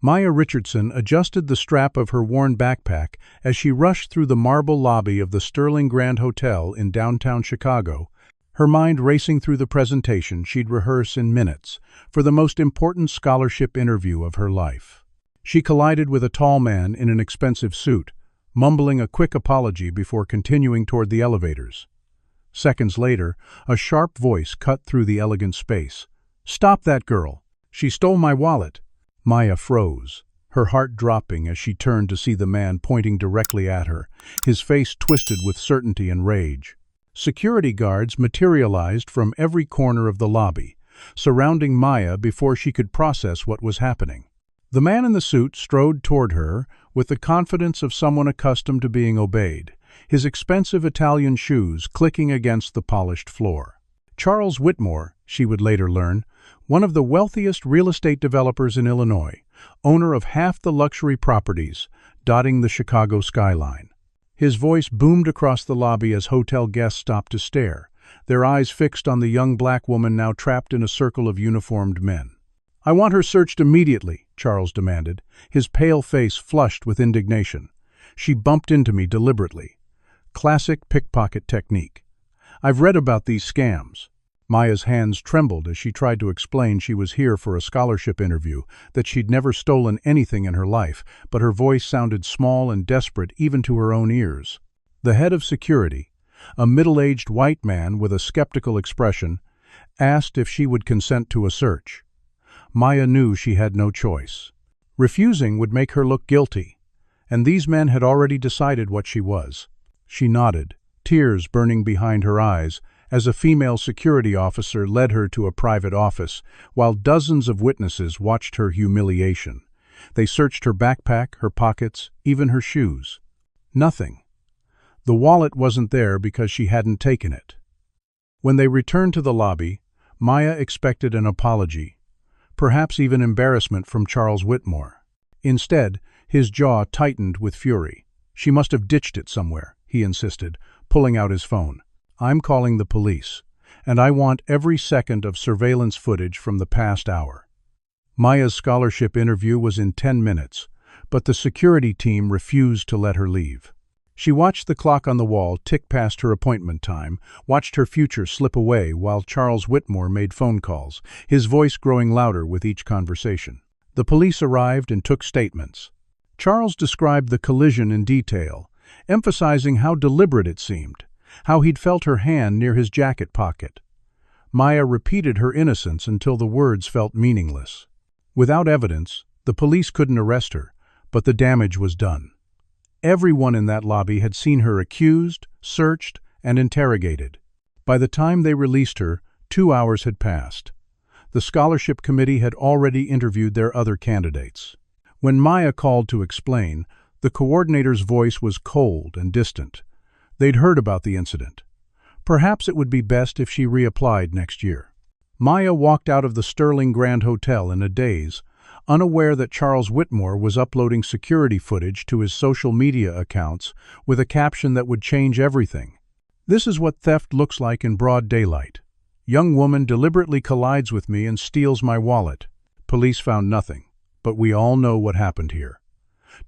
Maya Richardson adjusted the strap of her worn backpack as she rushed through the marble lobby of the Sterling Grand Hotel in downtown Chicago, her mind racing through the presentation she'd rehearse in minutes for the most important scholarship interview of her life. She collided with a tall man in an expensive suit, mumbling a quick apology before continuing toward the elevators. Seconds later, a sharp voice cut through the elegant space. "Stop that girl! She stole my wallet!" Maya froze, her heart dropping as she turned to see the man pointing directly at her, his face twisted with certainty and rage. Security guards materialized from every corner of the lobby, surrounding Maya before she could process what was happening. The man in the suit strode toward her with the confidence of someone accustomed to being obeyed, his expensive Italian shoes clicking against the polished floor. Charles Whitmore, she would later learn, one of the wealthiest real estate developers in Illinois, owner of half the luxury properties dotting the Chicago skyline. His voice boomed across the lobby as hotel guests stopped to stare, their eyes fixed on the young black woman now trapped in a circle of uniformed men. "I want her searched immediately," Charles demanded, his pale face flushed with indignation. "She bumped into me deliberately. Classic pickpocket technique. I've read about these scams." Maya's hands trembled as she tried to explain she was here for a scholarship interview, that she'd never stolen anything in her life, but her voice sounded small and desperate even to her own ears. The head of security, a middle-aged white man with a skeptical expression, asked if she would consent to a search. Maya knew she had no choice. Refusing would make her look guilty, and these men had already decided what she was. She nodded, tears burning behind her eyes, as a female security officer led her to a private office, while dozens of witnesses watched her humiliation. They searched her backpack, her pockets, even her shoes. Nothing. The wallet wasn't there because she hadn't taken it. When they returned to the lobby, Maya expected an apology, perhaps even embarrassment from Charles Whitmore. Instead, his jaw tightened with fury. "She must have ditched it somewhere," he insisted, pulling out his phone. "I'm calling the police, and I want every second of surveillance footage from the past hour." Maya's scholarship interview was in 10 minutes, but the security team refused to let her leave. She watched the clock on the wall tick past her appointment time, watched her future slip away while Charles Whitmore made phone calls, his voice growing louder with each conversation. The police arrived and took statements. Charles described the collision in detail, emphasizing how deliberate it seemed, how he'd felt her hand near his jacket pocket. Maya repeated her innocence until the words felt meaningless. Without evidence, the police couldn't arrest her, but the damage was done. Everyone in that lobby had seen her accused, searched, and interrogated. By the time they released her, 2 hours had passed. The scholarship committee had already interviewed their other candidates. When Maya called to explain, the coordinator's voice was cold and distant. They'd heard about the incident. Perhaps it would be best if she reapplied next year. Maya walked out of the Sterling Grand Hotel in a daze, unaware that Charles Whitmore was uploading security footage to his social media accounts with a caption that would change everything. "This is what theft looks like in broad daylight. Young woman deliberately collides with me and steals my wallet. Police found nothing, but we all know what happened here.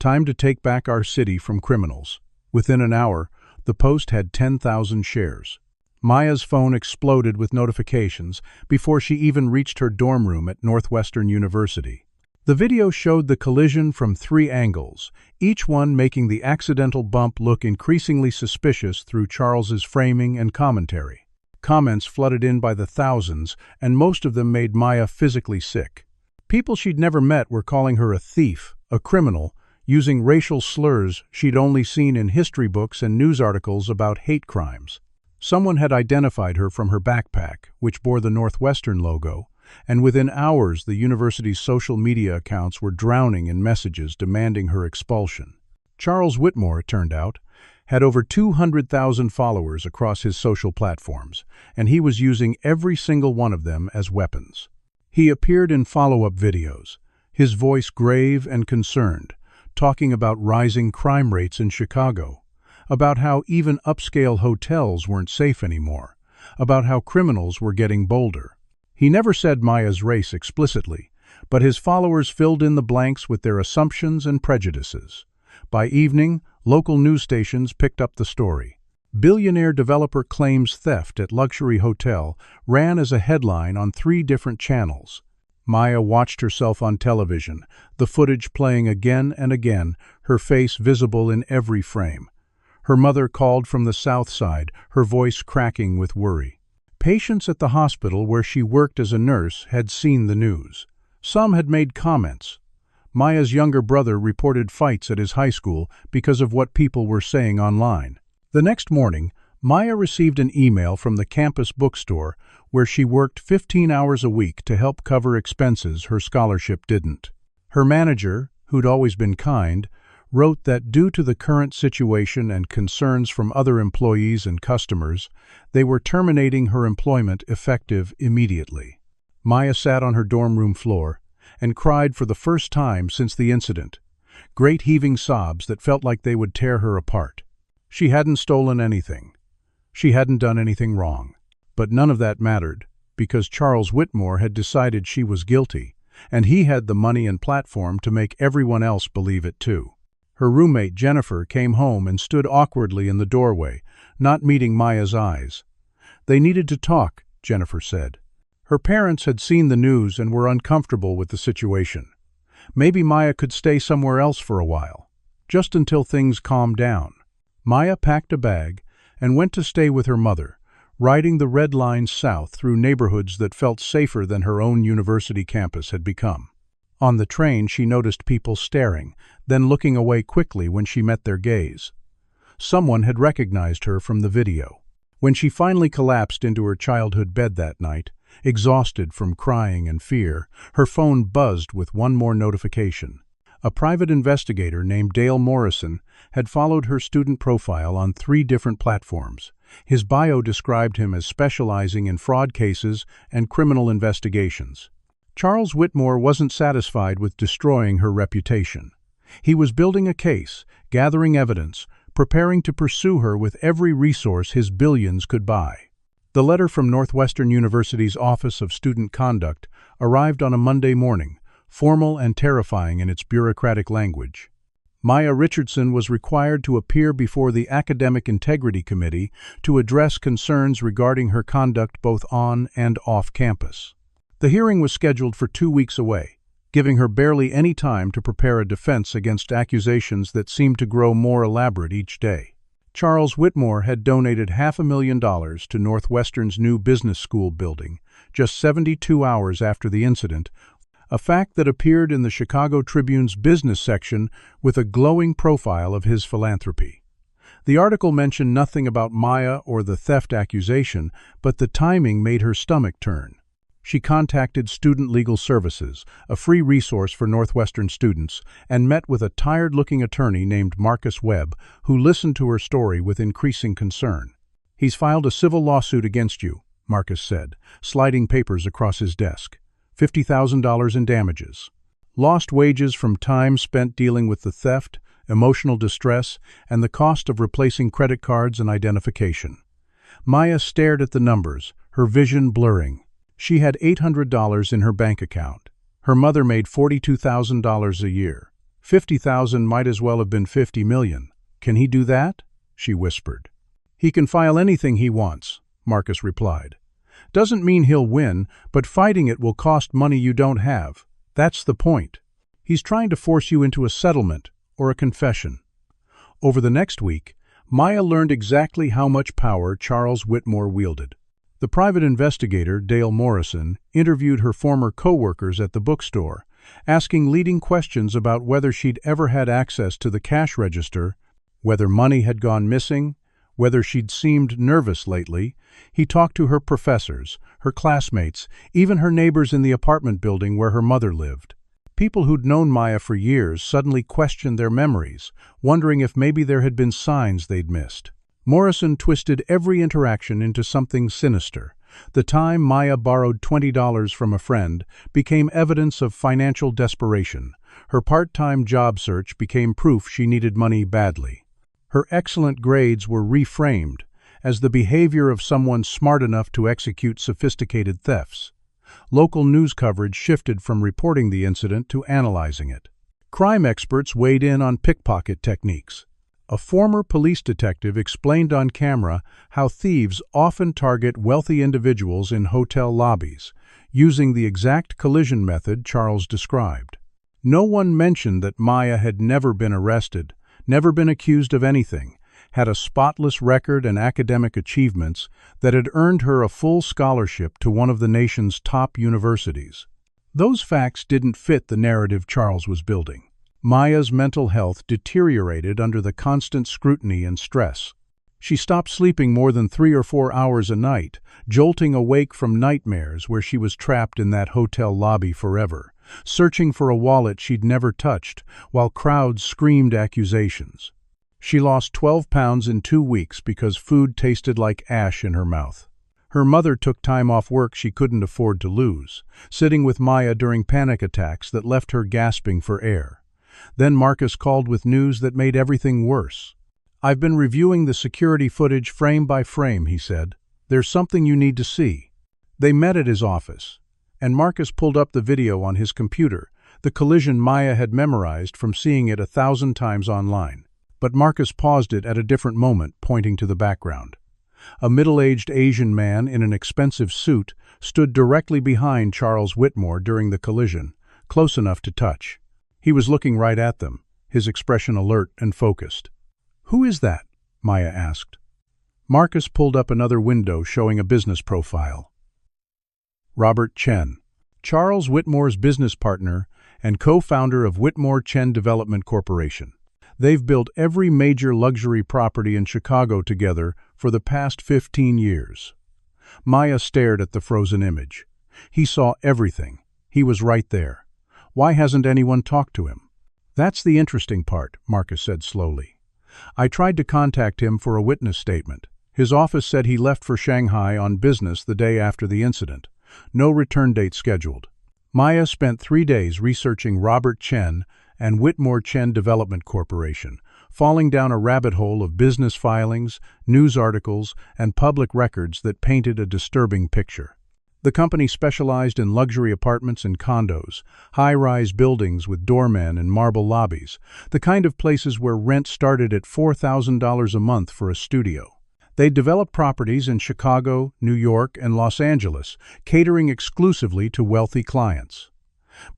Time to take back our city from criminals." Within an hour, the post had 10,000 shares. Maya's phone exploded with notifications before she even reached her dorm room at Northwestern University. The video showed the collision from 3 angles, each one making the accidental bump look increasingly suspicious through Charles's framing and commentary. Comments flooded in by the thousands, and most of them made Maya physically sick. People she'd never met were calling her a thief, a criminal, using racial slurs she'd only seen in history books and news articles about hate crimes. Someone had identified her from her backpack, which bore the Northwestern logo, and within hours the university's social media accounts were drowning in messages demanding her expulsion. Charles Whitmore, it turned out, had over 200,000 followers across his social platforms, and he was using every single one of them as weapons. He appeared in follow-up videos, his voice grave and concerned, talking about rising crime rates in Chicago, about how even upscale hotels weren't safe anymore, about how criminals were getting bolder. He never said Maya's race explicitly, but his followers filled in the blanks with their assumptions and prejudices. By evening, local news stations picked up the story. Billionaire developer claims theft at luxury hotel ran as a headline on 3 different channels. Maya watched herself on television, the footage playing again and again, her face visible in every frame. Her mother called from the south side, her voice cracking with worry. Patients at the hospital where she worked as a nurse had seen the news. Some had made comments. Maya's younger brother reported fights at his high school because of what people were saying online. The next morning, Maya received an email from the campus bookstore where she worked 15 hours a week to help cover expenses her scholarship didn't. Her manager, who'd always been kind, wrote that due to the current situation and concerns from other employees and customers, they were terminating her employment effective immediately. Maya sat on her dorm room floor and cried for the first time since the incident, great heaving sobs that felt like they would tear her apart. She hadn't stolen anything. She hadn't done anything wrong. But none of that mattered, because Charles Whitmore had decided she was guilty, and he had the money and platform to make everyone else believe it too. Her roommate, Jennifer, came home and stood awkwardly in the doorway, not meeting Maya's eyes. They needed to talk, Jennifer said. Her parents had seen the news and were uncomfortable with the situation. Maybe Maya could stay somewhere else for a while, just until things calmed down. Maya packed a bag and went to stay with her mother, riding the red line south through neighborhoods that felt safer than her own university campus had become. On the train, she noticed people staring, then looking away quickly when she met their gaze. Someone had recognized her from the video. When she finally collapsed into her childhood bed that night, exhausted from crying and fear, her phone buzzed with one more notification. A private investigator named Dale Morrison had followed her student profile on 3 different platforms. His bio described him as specializing in fraud cases and criminal investigations. Charles Whitmore wasn't satisfied with destroying her reputation. He was building a case, gathering evidence, preparing to pursue her with every resource his billions could buy. The letter from Northwestern University's Office of Student Conduct arrived on a Monday morning, formal and terrifying in its bureaucratic language. Maya Richardson was required to appear before the Academic Integrity Committee to address concerns regarding her conduct both on and off campus. The hearing was scheduled for 2 weeks away, giving her barely any time to prepare a defense against accusations that seemed to grow more elaborate each day. Charles Whitmore had donated $500,000 to Northwestern's new business school building, just 72 hours after the incident, a fact that appeared in the Chicago Tribune's business section with a glowing profile of his philanthropy. The article mentioned nothing about Maya or the theft accusation, but the timing made her stomach turn. She contacted Student Legal Services, a free resource for Northwestern students, and met with a tired-looking attorney named Marcus Webb, who listened to her story with increasing concern. "He's filed a civil lawsuit against you," Marcus said, sliding papers across his desk. $50,000 in damages. Lost wages from time spent dealing with the theft, emotional distress, and the cost of replacing credit cards and identification. Maya stared at the numbers, her vision blurring. She had $800 in her bank account. Her mother made $42,000 a year. $50,000 might as well have been $50 million. "Can he do that?" she whispered. "He can file anything he wants," Marcus replied. "Doesn't mean he'll win, but fighting it will cost money you don't have. That's the point. He's trying to force you into a settlement or a confession." Over the next week, Maya learned exactly how much power Charles Whitmore wielded. The private investigator, Dale Morrison, interviewed her former co-workers at the bookstore, asking leading questions about whether she'd ever had access to the cash register, whether money had gone missing, whether she'd seemed nervous lately. He talked to her professors, her classmates, even her neighbors in the apartment building where her mother lived. People who'd known Maya for years suddenly questioned their memories, wondering if maybe there had been signs they'd missed. Morrison twisted every interaction into something sinister. The time Maya borrowed $20 from a friend became evidence of financial desperation. Her part-time job search became proof she needed money badly. Her excellent grades were reframed as the behavior of someone smart enough to execute sophisticated thefts. Local news coverage shifted from reporting the incident to analyzing it. Crime experts weighed in on pickpocket techniques. A former police detective explained on camera how thieves often target wealthy individuals in hotel lobbies, using the exact collision method Charles described. No one mentioned that Maya had never been arrested, never been accused of anything, had a spotless record and academic achievements that had earned her a full scholarship to one of the nation's top universities. Those facts didn't fit the narrative Charles was building. Maya's mental health deteriorated under the constant scrutiny and stress. She stopped sleeping more than 3 or 4 hours a night, jolting awake from nightmares where she was trapped in that hotel lobby forever, searching for a wallet she'd never touched, while crowds screamed accusations. She lost 12 pounds in 2 weeks because food tasted like ash in her mouth. Her mother took time off work she couldn't afford to lose, sitting with Maya during panic attacks that left her gasping for air. Then Marcus called with news that made everything worse. "I've been reviewing the security footage frame by frame," he said. "There's something you need to see." They met at his office, and Marcus pulled up the video on his computer, the collision Maya had memorized from seeing it 1,000 times online. But Marcus paused it at a different moment, pointing to the background. A middle-aged Asian man in an expensive suit stood directly behind Charles Whitmore during the collision, close enough to touch. He was looking right at them, his expression alert and focused. "Who is that?" Maya asked. Marcus pulled up another window showing a business profile. Robert Chen, Charles Whitmore's business partner and co-founder of Whitmore Chen Development Corporation. They've built every major luxury property in Chicago together for the past 15 years. Maya stared at the frozen image. He saw everything. He was right there. Why hasn't anyone talked to him? "That's the interesting part," Marcus said slowly. "I tried to contact him for a witness statement. His office said he left for Shanghai on business the day after the incident. No return date scheduled." Maya spent 3 days researching Robert Chen and Whitmore Chen Development Corporation, falling down a rabbit hole of business filings, news articles, and public records that painted a disturbing picture. The company specialized in luxury apartments and condos, high-rise buildings with doormen and marble lobbies, the kind of places where rent started at $4,000 a month for a studio. They developed properties in Chicago, New York, and Los Angeles, catering exclusively to wealthy clients.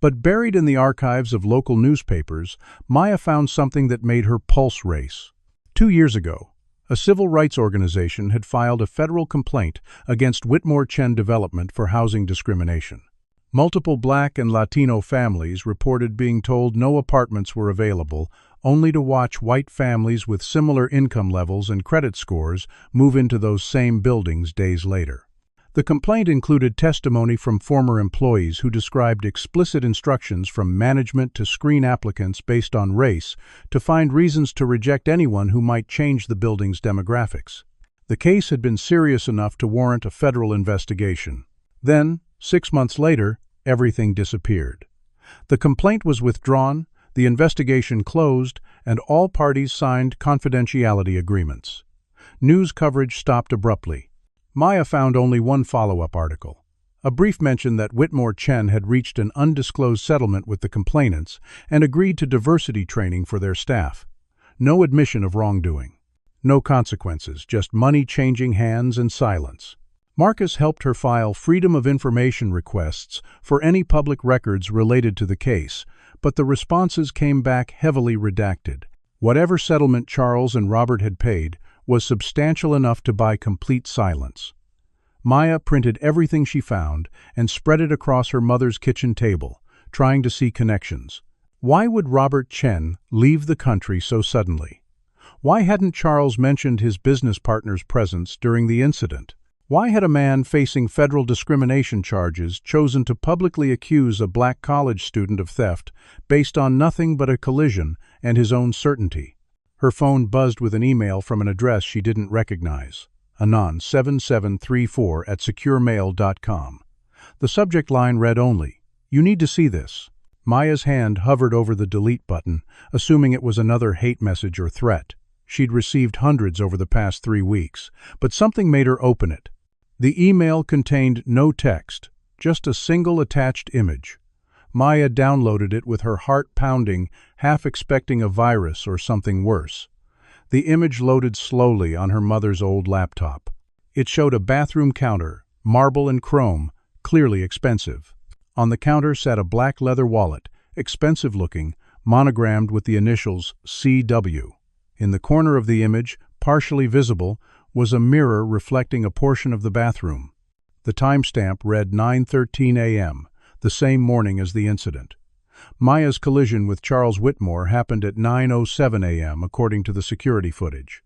But buried in the archives of local newspapers, Maya found something that made her pulse race. 2 years ago, a civil rights organization had filed a federal complaint against Whitmore Chen Development for housing discrimination. Multiple Black and Latino families reported being told no apartments were available, only to watch white families with similar income levels and credit scores move into those same buildings days later. The complaint included testimony from former employees who described explicit instructions from management to screen applicants based on race to find reasons to reject anyone who might change the building's demographics. The case had been serious enough to warrant a federal investigation. Then, 6 months later, everything disappeared. The complaint was withdrawn, the investigation closed, and all parties signed confidentiality agreements. News coverage stopped abruptly. Maya found only one follow-up article, a brief mention that Whitmore Chen had reached an undisclosed settlement with the complainants and agreed to diversity training for their staff. No admission of wrongdoing. No consequences, just money changing hands and silence. Marcus helped her file Freedom of Information requests for any public records related to the case, but the responses came back heavily redacted. Whatever settlement Charles and Robert had paid was substantial enough to buy complete silence. Maya printed everything she found and spread it across her mother's kitchen table, trying to see connections. Why would Robert Chen leave the country so suddenly? Why hadn't Charles mentioned his business partner's presence during the incident? Why had a man facing federal discrimination charges chosen to publicly accuse a black college student of theft based on nothing but a collision and his own certainty? Her phone buzzed with an email from an address she didn't recognize. Anon7734@securemail.com. The subject line read only, "You need to see this." Maya's hand hovered over the delete button, assuming it was another hate message or threat. She'd received hundreds over the past 3 weeks, but something made her open it. The email contained no text, just a single attached image. Maya downloaded it with her heart pounding, half expecting a virus or something worse. The image loaded slowly on her mother's old laptop. It showed a bathroom counter, marble and chrome, clearly expensive. On the counter sat a black leather wallet, expensive-looking, monogrammed with the initials CW. In the corner of the image, partially visible, was a mirror reflecting a portion of the bathroom. The timestamp read 9:13 a.m., the same morning as the incident. Maya's collision with Charles Whitmore happened at 9:07 a.m., according to the security footage.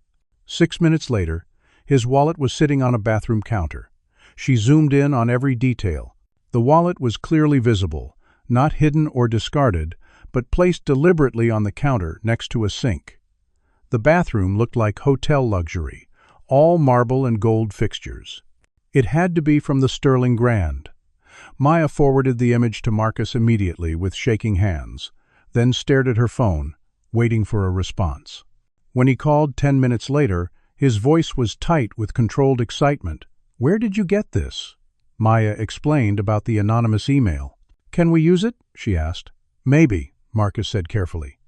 6 minutes later, his wallet was sitting on a bathroom counter. She zoomed in on every detail. The wallet was clearly visible, not hidden or discarded, but placed deliberately on the counter next to a sink. The bathroom looked like hotel luxury, all marble and gold fixtures. It had to be from the Sterling Grand. Maya forwarded the image to Marcus immediately with shaking hands, then stared at her phone, waiting for a response. When he called 10 minutes later, his voice was tight with controlled excitement. "Where did you get this?" Maya explained about the anonymous email. "Can we use it?" she asked. "Maybe," Marcus said carefully.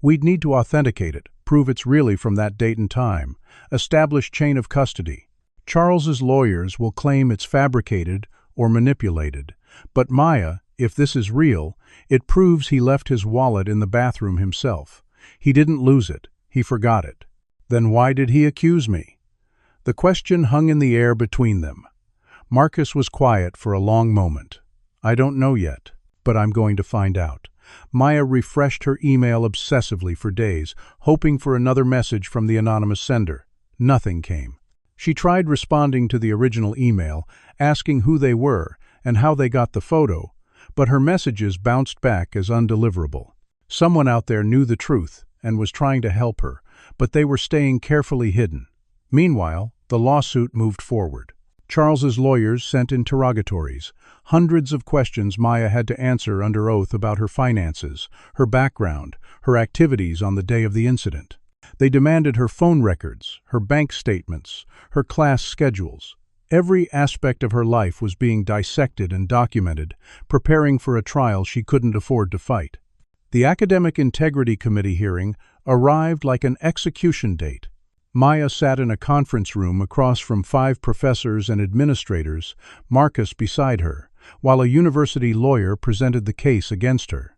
"We'd need to authenticate it, prove it's really from that date and time, establish chain of custody. Charles's lawyers will claim it's fabricated or manipulated. But Maya, if this is real, it proves he left his wallet in the bathroom himself. He didn't lose it, he forgot it. Then why did he accuse me?" The question hung in the air between them. Marcus was quiet for a long moment. "I don't know yet, but I'm going to find out." Maya refreshed her email obsessively for days, hoping for another message from the anonymous sender. Nothing came. She tried responding to the original email, asking who they were and how they got the photo, but her messages bounced back as undeliverable. Someone out there knew the truth and was trying to help her, but they were staying carefully hidden. Meanwhile, the lawsuit moved forward. Charles's lawyers sent interrogatories, hundreds of questions Maya had to answer under oath about her finances, her background, her activities on the day of the incident. They demanded her phone records, her bank statements, her class schedules. Every aspect of her life was being dissected and documented, preparing for a trial she couldn't afford to fight. The Academic Integrity Committee hearing arrived like an execution date. Maya sat in a conference room across from 5 professors and administrators, Marcus beside her, while a university lawyer presented the case against her.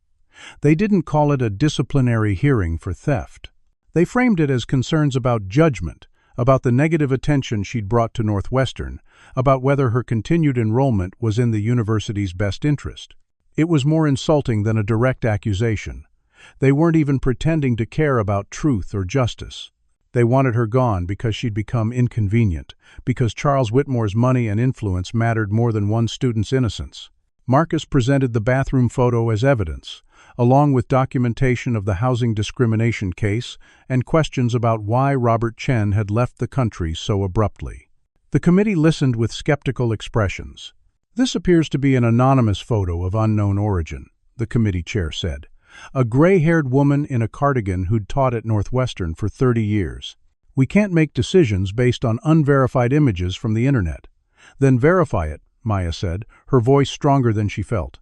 They didn't call it a disciplinary hearing for theft. They framed it as concerns about judgment, about the negative attention she'd brought to Northwestern, about whether her continued enrollment was in the university's best interest. It was more insulting than a direct accusation. They weren't even pretending to care about truth or justice. They wanted her gone because she'd become inconvenient, because Charles Whitmore's money and influence mattered more than one student's innocence. Marcus presented the bathroom photo as evidence, along with documentation of the housing discrimination case and questions about why Robert Chen had left the country so abruptly. The committee listened with skeptical expressions. "This appears to be an anonymous photo of unknown origin," the committee chair said. "A gray-haired woman in a cardigan who'd taught at Northwestern for 30 years. We can't make decisions based on unverified images from the internet." "Then verify it," Maya said, her voice stronger than she felt.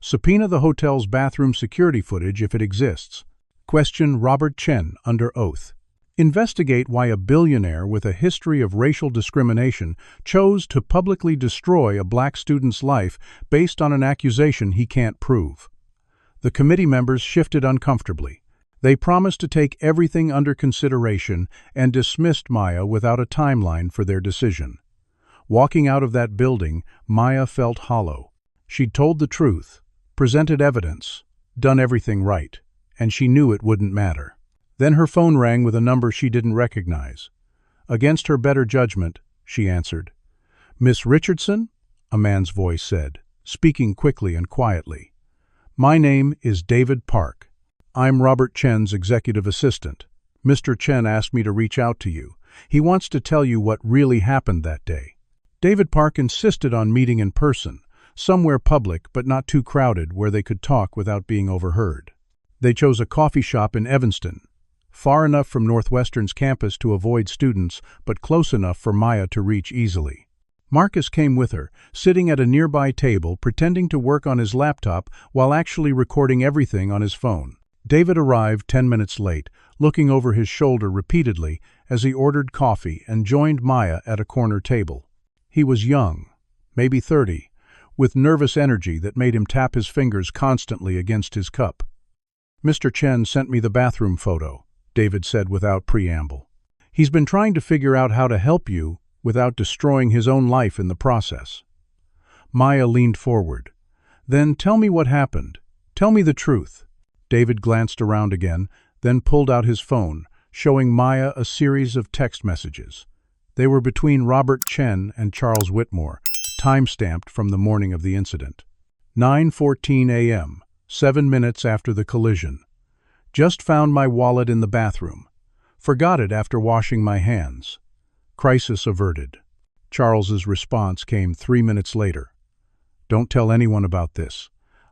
"Subpoena the hotel's bathroom security footage if it exists. Question Robert Chen under oath. Investigate why a billionaire with a history of racial discrimination chose to publicly destroy a black student's life based on an accusation he can't prove." The committee members shifted uncomfortably. They promised to take everything under consideration and dismissed Maya without a timeline for their decision. Walking out of that building, Maya felt hollow. She'd told the truth, presented evidence, done everything right, and she knew it wouldn't matter. Then her phone rang with a number she didn't recognize. Against her better judgment, she answered. "Miss Richardson?" a man's voice said, speaking quickly and quietly. "My name is David Park. I'm Robert Chen's executive assistant. Mr. Chen asked me to reach out to you. He wants to tell you what really happened that day." David Park insisted on meeting in person, somewhere public but not too crowded where they could talk without being overheard. They chose a coffee shop in Evanston, far enough from Northwestern's campus to avoid students, but close enough for Maya to reach easily. Marcus came with her, sitting at a nearby table pretending to work on his laptop while actually recording everything on his phone. David arrived 10 minutes late, looking over his shoulder repeatedly as he ordered coffee and joined Maya at a corner table. He was young, maybe 30, with nervous energy that made him tap his fingers constantly against his cup. "Mr. Chen sent me the bathroom photo," David said without preamble. "He's been trying to figure out how to help you without destroying his own life in the process." Maya leaned forward. "Then tell me what happened. Tell me the truth." David glanced around again, then pulled out his phone, showing Maya a series of text messages. They were between Robert Chen and Charles Whitmore, time-stamped from the morning of the incident. 9:14 a.m., 7 minutes after the collision. "Just found my wallet in the bathroom. Forgot it after washing my hands. Crisis averted." Charles's response came 3 minutes later. "Don't tell anyone about this.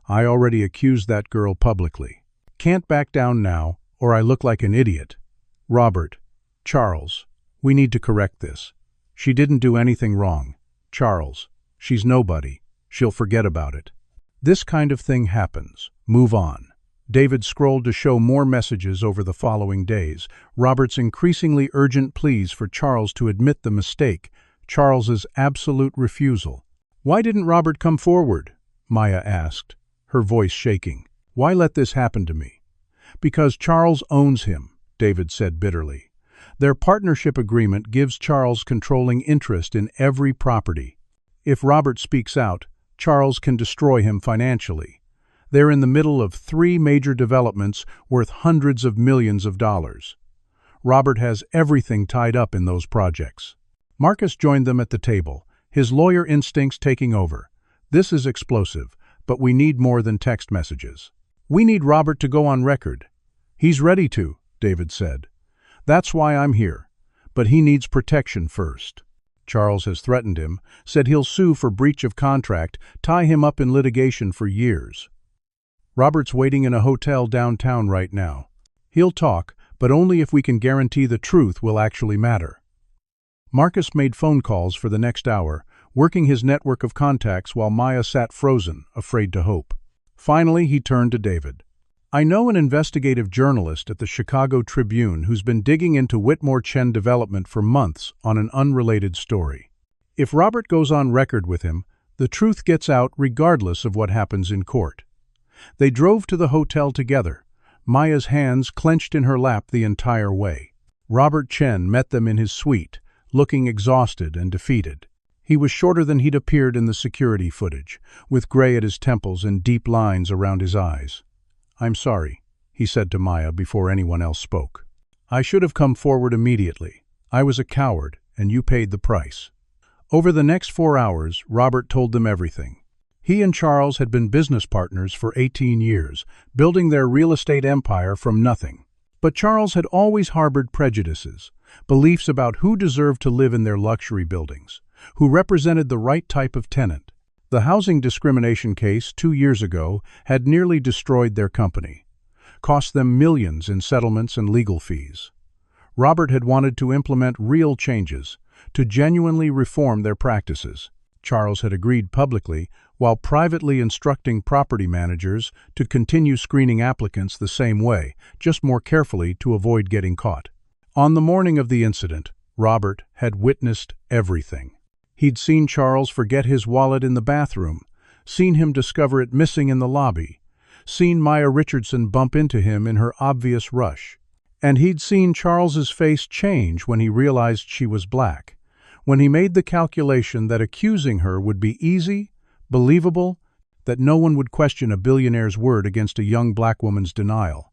I already accused that girl publicly. Can't back down now, or I look like an idiot. Robert, Charles, we need to correct this. She didn't do anything wrong. Charles, she's nobody. She'll forget about it. This kind of thing happens. Move on." David scrolled to show more messages over the following days. Robert's increasingly urgent pleas for Charles to admit the mistake, Charles's absolute refusal. "Why didn't Robert come forward?" Maya asked, her voice shaking. "Why let this happen to me?" "Because Charles owns him," David said bitterly. "Their partnership agreement gives Charles controlling interest in every property. If Robert speaks out, Charles can destroy him financially. They're in the middle of 3 major developments worth hundreds of millions of dollars. Robert has everything tied up in those projects." Marcus joined them at the table, his lawyer instincts taking over. "This is explosive, but we need more than text messages. We need Robert to go on record." "He's ready to," David said. "That's why I'm here. But he needs protection first. Charles has threatened him, said he'll sue for breach of contract, tie him up in litigation for years. Robert's waiting in a hotel downtown right now. He'll talk, but only if we can guarantee the truth will actually matter." Marcus made phone calls for the next hour, working his network of contacts while Maya sat frozen, afraid to hope. Finally, he turned to David. "I know an investigative journalist at the Chicago Tribune who's been digging into Whitmore Chen development for months on an unrelated story. If Robert goes on record with him, the truth gets out regardless of what happens in court." They drove to the hotel together, Maya's hands clenched in her lap the entire way. Robert Chen met them in his suite, looking exhausted and defeated. He was shorter than he'd appeared in the security footage, with gray at his temples and deep lines around his eyes. "I'm sorry," he said to Maya before anyone else spoke. "I should have come forward immediately. I was a coward, and you paid the price." Over the next 4 hours, Robert told them everything. He and Charles had been business partners for 18 years, building their real estate empire from nothing. But Charles had always harbored prejudices, beliefs about who deserved to live in their luxury buildings, who represented the right type of tenant. The housing discrimination case 2 years ago had nearly destroyed their company, cost them millions in settlements and legal fees. Robert had wanted to implement real changes, to genuinely reform their practices. Charles had agreed publicly, while privately instructing property managers to continue screening applicants the same way, just more carefully to avoid getting caught. On the morning of the incident, Robert had witnessed everything. He'd seen Charles forget his wallet in the bathroom, seen him discover it missing in the lobby, seen Maya Richardson bump into him in her obvious rush. And he'd seen Charles's face change when he realized she was black, when he made the calculation that accusing her would be easy, believable, that no one would question a billionaire's word against a young black woman's denial.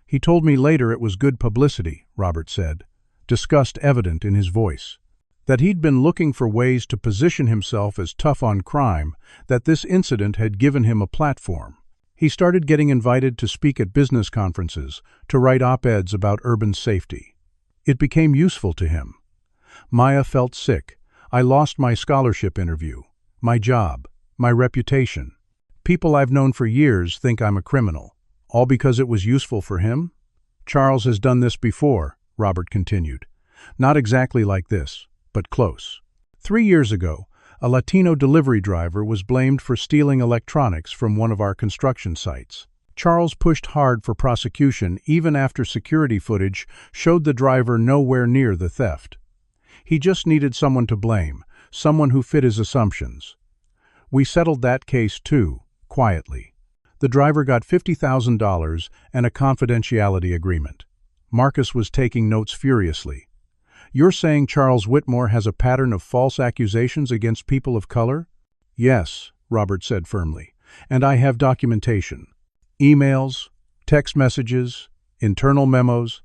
"He told me later it was good publicity," Robert said, disgust evident in his voice. That he'd been looking for ways to position himself as tough on crime, that this incident had given him a platform. He started getting invited to speak at business conferences, to write op-eds about urban safety. It became useful to him. Maya felt sick. "I lost my scholarship interview, my job, my reputation. People I've known for years think I'm a criminal. All because it was useful for him?" "Charles has done this before," Robert continued. "Not exactly like this, but close. 3 years ago, A Latino delivery driver was blamed for stealing electronics from one of our construction sites. Charles pushed hard for prosecution even after security footage showed the driver nowhere near the theft. He just needed someone to blame, someone who fit his assumptions. We settled that case too, quietly. The driver got $50,000 and a confidentiality agreement. Marcus was taking notes furiously. "You're saying Charles Whitmore has a pattern of false accusations against people of color?" "Yes," Robert said firmly, "and I have documentation. Emails, text messages, internal memos.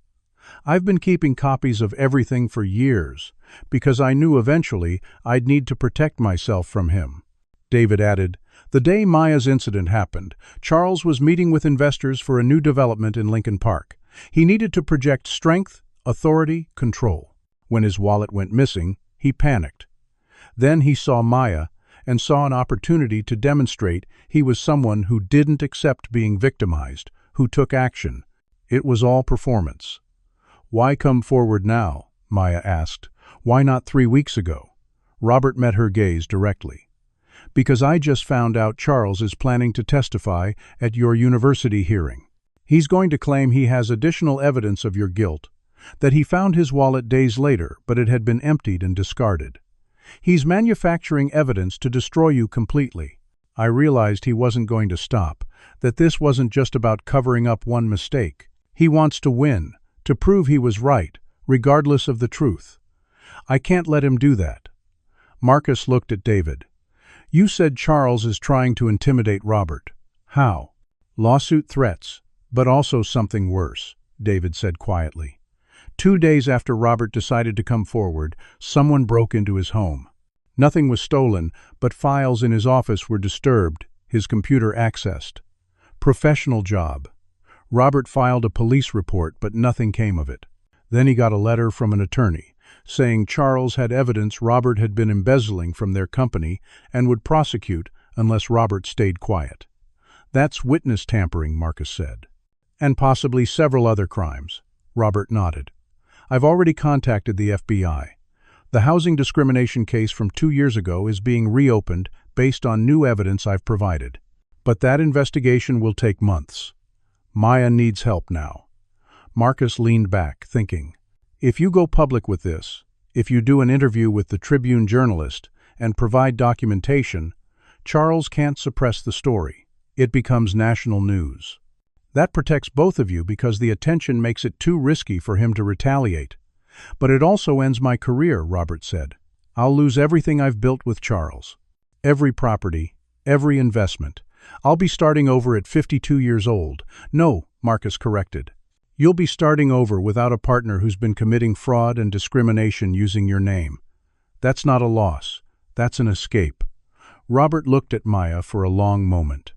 I've been keeping copies of everything for years, because I knew eventually I'd need to protect myself from him." David added, "The day Maya's incident happened, Charles was meeting with investors for a new development in Lincoln Park. He needed to project strength, authority, control. When his wallet went missing, he panicked. Then he saw Maya and saw an opportunity to demonstrate he was someone who didn't accept being victimized, who took action. It was all performance." "Why come forward now?" Maya asked. "Why not 3 weeks ago?" Robert met her gaze directly. "Because I just found out Charles is planning to testify at your university hearing. He's going to claim he has additional evidence of your guilt, that he found his wallet days later, but it had been emptied and discarded. He's manufacturing evidence to destroy you completely." I realized he wasn't going to stop, that this wasn't just about covering up one mistake. He wants to win, to prove he was right, regardless of the truth. I can't let him do that. Marcus looked at David. "You said Charles is trying to intimidate Robert. How?" "Lawsuit threats, but also something worse," David said quietly. 2 days after Robert decided to come forward, someone broke into his home. Nothing was stolen, but files in his office were disturbed, his computer accessed. Professional job. Robert filed a police report, but nothing came of it. Then he got a letter from an attorney, saying Charles had evidence Robert had been embezzling from their company and would prosecute unless Robert stayed quiet. "That's witness tampering," Marcus said. "And possibly several other crimes." Robert nodded. "I've already contacted the FBI. The housing discrimination case from 2 years ago is being reopened based on new evidence I've provided. But that investigation will take months. Maya needs help now." Marcus leaned back, thinking, "If you go public with this, if you do an interview with the Tribune journalist and provide documentation, Charles can't suppress the story. It becomes national news. That protects both of you because the attention makes it too risky for him to retaliate. But it also ends my career," Robert said. "I'll lose everything I've built with Charles. Every property, every investment. I'll be starting over at 52 years old." "No," Marcus corrected. "You'll be starting over without a partner who's been committing fraud and discrimination using your name. That's not a loss. That's an escape." Robert looked at Maya for a long moment.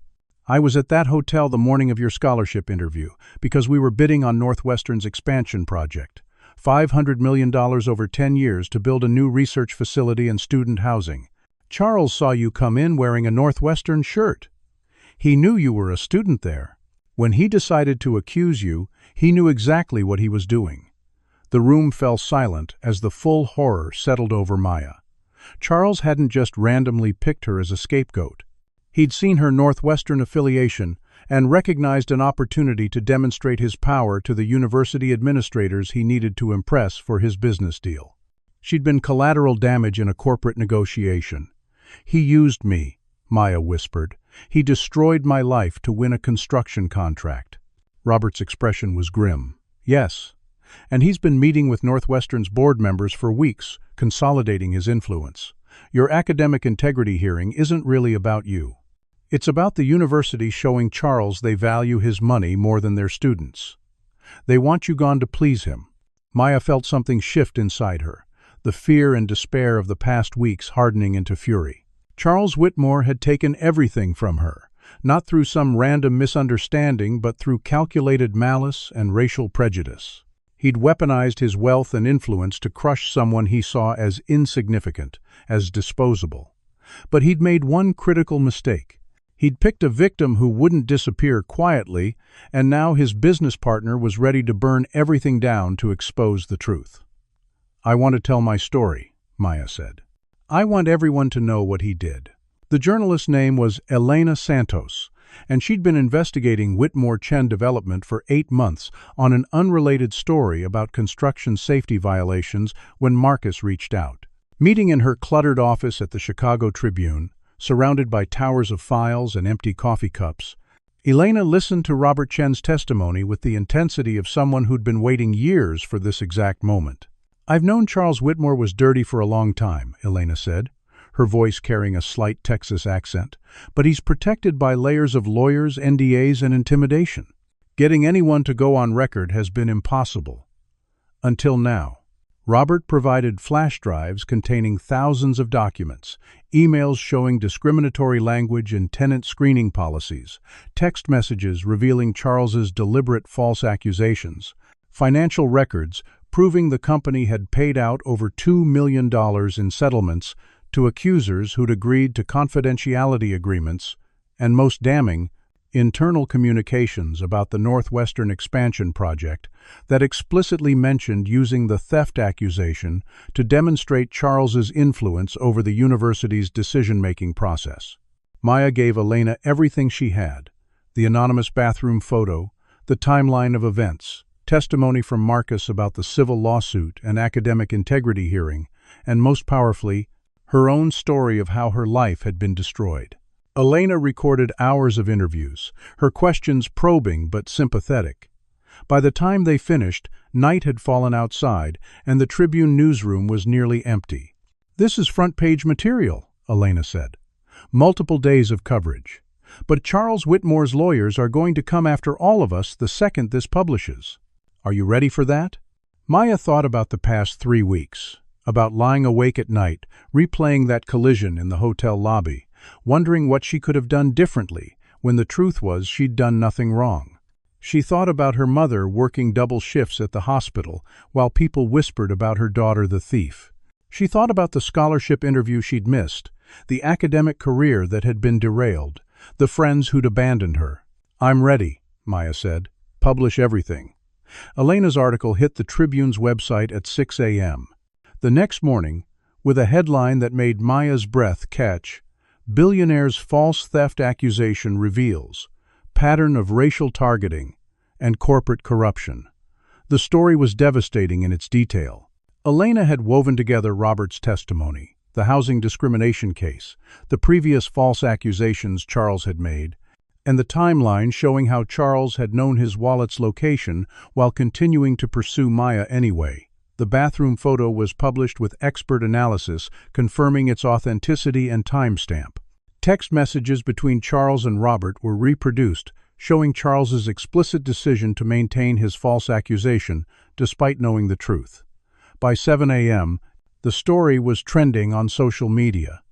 "I was at that hotel the morning of your scholarship interview because we were bidding on Northwestern's expansion project. $500 million over 10 years to build a new research facility and student housing. Charles saw you come in wearing a Northwestern shirt. He knew you were a student there. When he decided to accuse you, he knew exactly what he was doing." The room fell silent as the full horror settled over Maya. Charles hadn't just randomly picked her as a scapegoat. He'd seen her Northwestern affiliation and recognized an opportunity to demonstrate his power to the university administrators he needed to impress for his business deal. She'd been collateral damage in a corporate negotiation. "He used me," Maya whispered. "He destroyed my life to win a construction contract." Robert's expression was grim. "Yes, and he's been meeting with Northwestern's board members for weeks, consolidating his influence. Your academic integrity hearing isn't really about you. It's about the university showing Charles they value his money more than their students. They want you gone to please him." Maya felt something shift inside her, the fear and despair of the past weeks hardening into fury. Charles Whitmore had taken everything from her, not through some random misunderstanding but through calculated malice and racial prejudice. He'd weaponized his wealth and influence to crush someone he saw as insignificant, as disposable. But he'd made one critical mistake. He'd picked a victim who wouldn't disappear quietly, and now his business partner was ready to burn everything down to expose the truth. "I want to tell my story," Maya said. I want everyone to know what he did. The journalist's name was Elena Santos, and she'd been investigating Whitmore Chen development for 8 months on an unrelated story about construction safety violations when Marcus reached out. Meeting in her cluttered office at the Chicago Tribune, surrounded by towers of files and empty coffee cups, Elena listened to Robert Chen's testimony with the intensity of someone who'd been waiting years for this exact moment. "I've known Charles Whitmore was dirty for a long time," Elena said, her voice carrying a slight Texas accent, "but he's protected by layers of lawyers, NDAs, and intimidation. Getting anyone to go on record has been impossible. Until now." Robert provided flash drives containing thousands of documents, emails showing discriminatory language in tenant screening policies, text messages revealing Charles's deliberate false accusations, financial records proving the company had paid out over $2 million in settlements to accusers who'd agreed to confidentiality agreements, and most damning, internal communications about the Northwestern expansion project that explicitly mentioned using the theft accusation to demonstrate Charles's influence over the university's decision-making process. Maya gave Elena everything she had: the anonymous bathroom photo, the timeline of events, testimony from Marcus about the civil lawsuit and academic integrity hearing, and most powerfully, her own story of how her life had been destroyed. Elena recorded hours of interviews, her questions probing but sympathetic. By the time they finished, night had fallen outside, and the Tribune newsroom was nearly empty. "This is front-page material," Elena said. "Multiple days of coverage. But Charles Whitmore's lawyers are going to come after all of us the second this publishes. Are you ready for that?" Maya thought about the past 3 weeks, about lying awake at night, replaying that collision in the hotel lobby, wondering what she could have done differently when the truth was she'd done nothing wrong. She thought about her mother working double shifts at the hospital while people whispered about her daughter the thief. She thought about the scholarship interview she'd missed, the academic career that had been derailed, the friends who'd abandoned her. "I'm ready," Maya said. "Publish everything." Elena's article hit the Tribune's website at 6 a.m. The next morning, with a headline that made Maya's breath catch, "Billionaire's false theft accusation reveals pattern of racial targeting and corporate corruption." The story was devastating in its detail. Elena had woven together Robert's testimony, the housing discrimination case, the previous false accusations Charles had made, and the timeline showing how Charles had known his wallet's location while continuing to pursue Maya anyway. The bathroom photo was published with expert analysis, confirming its authenticity and timestamp. Text messages between Charles and Robert were reproduced, showing Charles's explicit decision to maintain his false accusation, despite knowing the truth. By 7 a.m., the story was trending on social media.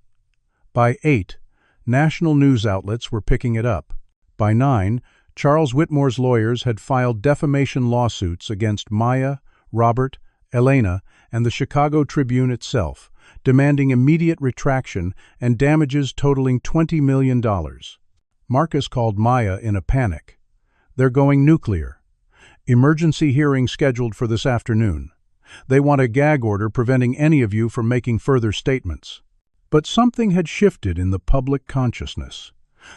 By 8, national news outlets were picking it up. By 9, Charles Whitmore's lawyers had filed defamation lawsuits against Maya, Robert, Elena, and the Chicago Tribune itself, demanding immediate retraction and damages totaling $20 million. Marcus called Maya in a panic. "They're going nuclear. Emergency hearing scheduled for this afternoon. They want a gag order preventing any of you from making further statements." But something had shifted in the public consciousness.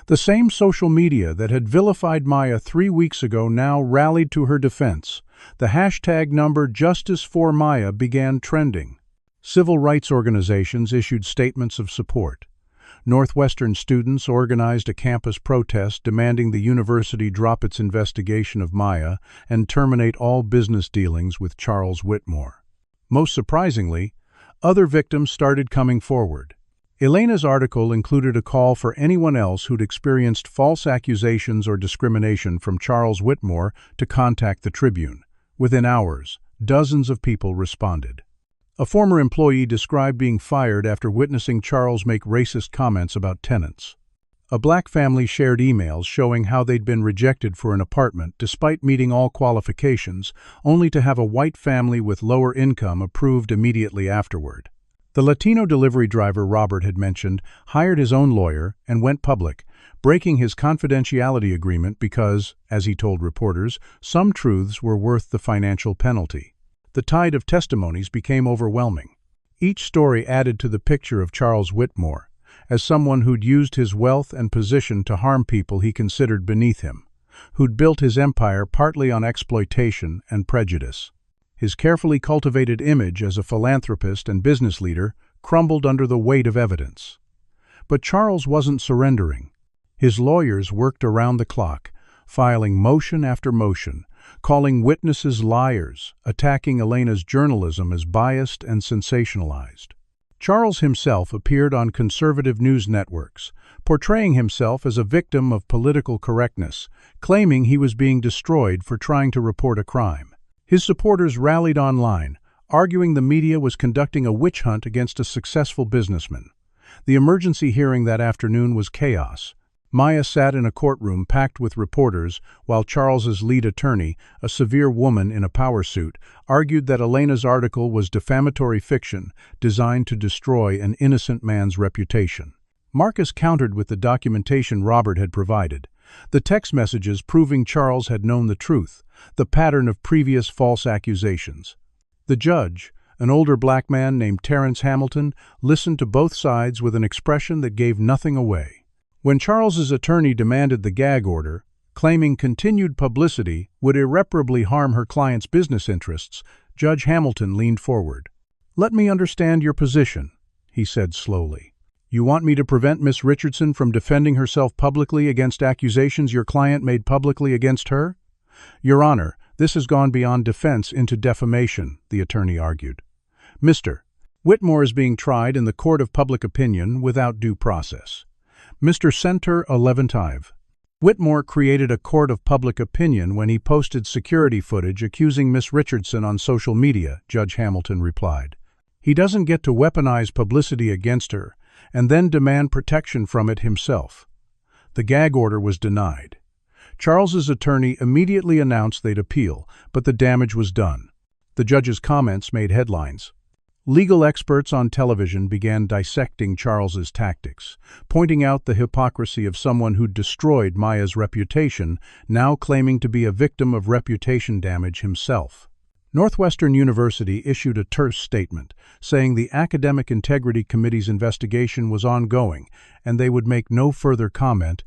The same social media that had vilified Maya 3 weeks ago now rallied to her defense. The hashtag number Justice for Maya began trending. Civil rights organizations issued statements of support. Northwestern students organized a campus protest demanding the university drop its investigation of Maya and terminate all business dealings with Charles Whitmore. Most surprisingly, other victims started coming forward. Elena's article included a call for anyone else who'd experienced false accusations or discrimination from Charles Whitmore to contact the Tribune. Within hours, dozens of people responded. A former employee described being fired after witnessing Charles make racist comments about tenants. A black family shared emails showing how they'd been rejected for an apartment despite meeting all qualifications, only to have a white family with lower income approved immediately afterward. The Latino delivery driver Robert had mentioned hired his own lawyer and went public, breaking his confidentiality agreement because, as he told reporters, some truths were worth the financial penalty. The tide of testimonies became overwhelming. Each story added to the picture of Charles Whitmore, as someone who'd used his wealth and position to harm people he considered beneath him, who'd built his empire partly on exploitation and prejudice. His carefully cultivated image as a philanthropist and business leader crumbled under the weight of evidence. But Charles wasn't surrendering. His lawyers worked around the clock, filing motion after motion, calling witnesses liars, attacking Elena's journalism as biased and sensationalized. Charles himself appeared on conservative news networks, portraying himself as a victim of political correctness, claiming he was being destroyed for trying to report a crime. His supporters rallied online, arguing the media was conducting a witch hunt against a successful businessman. The emergency hearing that afternoon was chaos. Maya sat in a courtroom packed with reporters, while Charles's lead attorney, a severe woman in a power suit, argued that Elena's article was defamatory fiction designed to destroy an innocent man's reputation. Marcus countered with the documentation Robert had provided, the text messages proving Charles had known the truth, the pattern of previous false accusations. The judge, an older black man named Terrence Hamilton, listened to both sides with an expression that gave nothing away. When Charles's attorney demanded the gag order, claiming continued publicity would irreparably harm her client's business interests, Judge Hamilton leaned forward. "Let me understand your position," he said slowly. "You want me to prevent Miss Richardson from defending herself publicly against accusations your client made publicly against her?" "Your Honor, this has gone beyond defense into defamation," the attorney argued. "Mr. Whitmore is being tried in the court of public opinion without due process. Mr. Center 11th. Whitmore created a court of public opinion when he posted security footage accusing Miss Richardson on social media," Judge Hamilton replied. "He doesn't get to weaponize publicity against her and then demand protection from it himself." The gag order was denied. Charles's attorney immediately announced they'd appeal, but the damage was done. The judge's comments made headlines. Legal experts on television began dissecting Charles's tactics, pointing out the hypocrisy of someone who'd destroyed Maya's reputation, now claiming to be a victim of reputation damage himself. Northwestern University issued a terse statement, saying the Academic Integrity Committee's investigation was ongoing and they would make no further comment,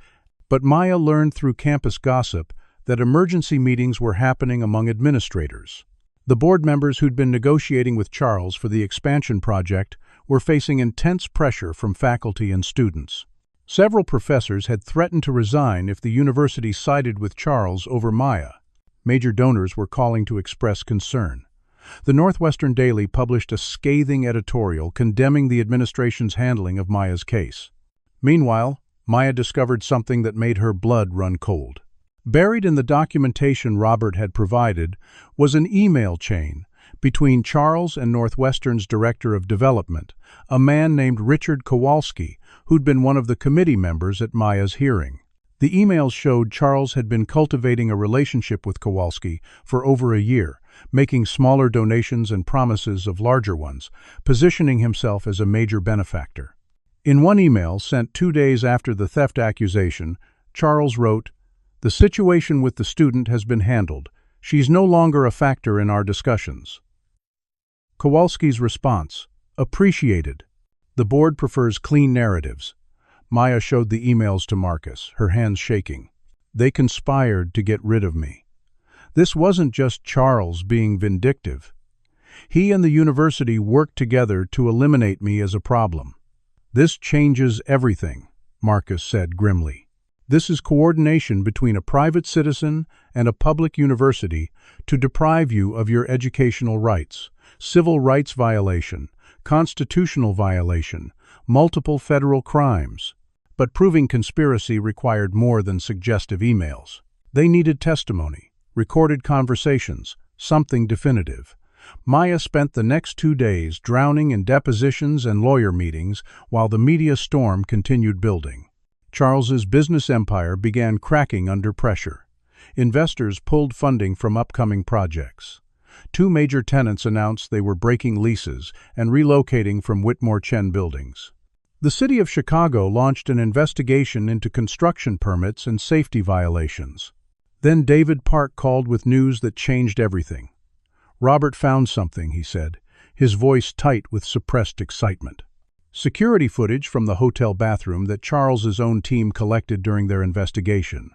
but Maya learned through campus gossip that emergency meetings were happening among administrators. The board members who'd been negotiating with Charles for the expansion project were facing intense pressure from faculty and students. Several professors had threatened to resign if the university sided with Charles over Maya. Major donors were calling to express concern. The Northwestern Daily published a scathing editorial condemning the administration's handling of Maya's case. Meanwhile, Maya discovered something that made her blood run cold. Buried in the documentation Robert had provided was an email chain between Charles and Northwestern's Director of Development, a man named Richard Kowalski, who'd been one of the committee members at Maya's hearing. The emails showed Charles had been cultivating a relationship with Kowalski for over a year, making smaller donations and promises of larger ones, positioning himself as a major benefactor. In one email sent 2 days after the theft accusation, Charles wrote, "The situation with the student has been handled. She's no longer a factor in our discussions." Kowalski's response, "Appreciated. The board prefers clean narratives." Maya showed the emails to Marcus, her hands shaking. "They conspired to get rid of me." This wasn't just Charles being vindictive. He and the university worked together to eliminate me as a problem. "This changes everything," Marcus said grimly. "This is coordination between a private citizen and a public university to deprive you of your educational rights, civil rights violation, constitutional violation, multiple federal crimes." But proving conspiracy required more than suggestive emails. They needed testimony, recorded conversations, something definitive. Maya spent the next 2 days drowning in depositions and lawyer meetings while the media storm continued building. Charles's business empire began cracking under pressure. Investors pulled funding from upcoming projects. 2 major tenants announced they were breaking leases and relocating from Whitmore Chen buildings. The city of Chicago launched an investigation into construction permits and safety violations. Then David Park called with news that changed everything. "Robert found something," he said. his voice tight with suppressed excitement. Security footage from the hotel bathroom that Charles's own team collected during their investigation.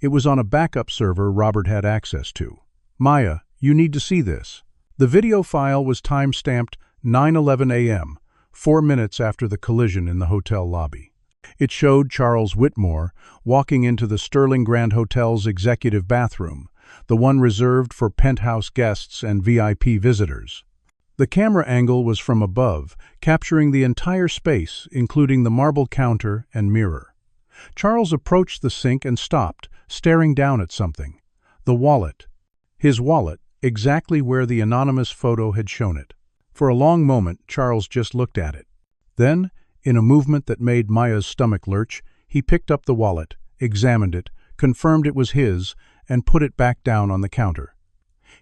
It was on a backup server Robert had access to. Maya, you need to see this. The video file was time-stamped 9:11 a.m., 4 minutes after the collision in the hotel lobby. It showed Charles Whitmore walking into the Sterling Grand Hotel's executive bathroom, the one reserved for penthouse guests and VIP visitors. The camera angle was from above, capturing the entire space, including the marble counter and mirror. Charles approached the sink and stopped, staring down at something. The wallet. His wallet, exactly where the anonymous photo had shown it. For a long moment, Charles just looked at it. Then, in a movement that made Maya's stomach lurch, he picked up the wallet, examined it, confirmed it was his, and put it back down on the counter.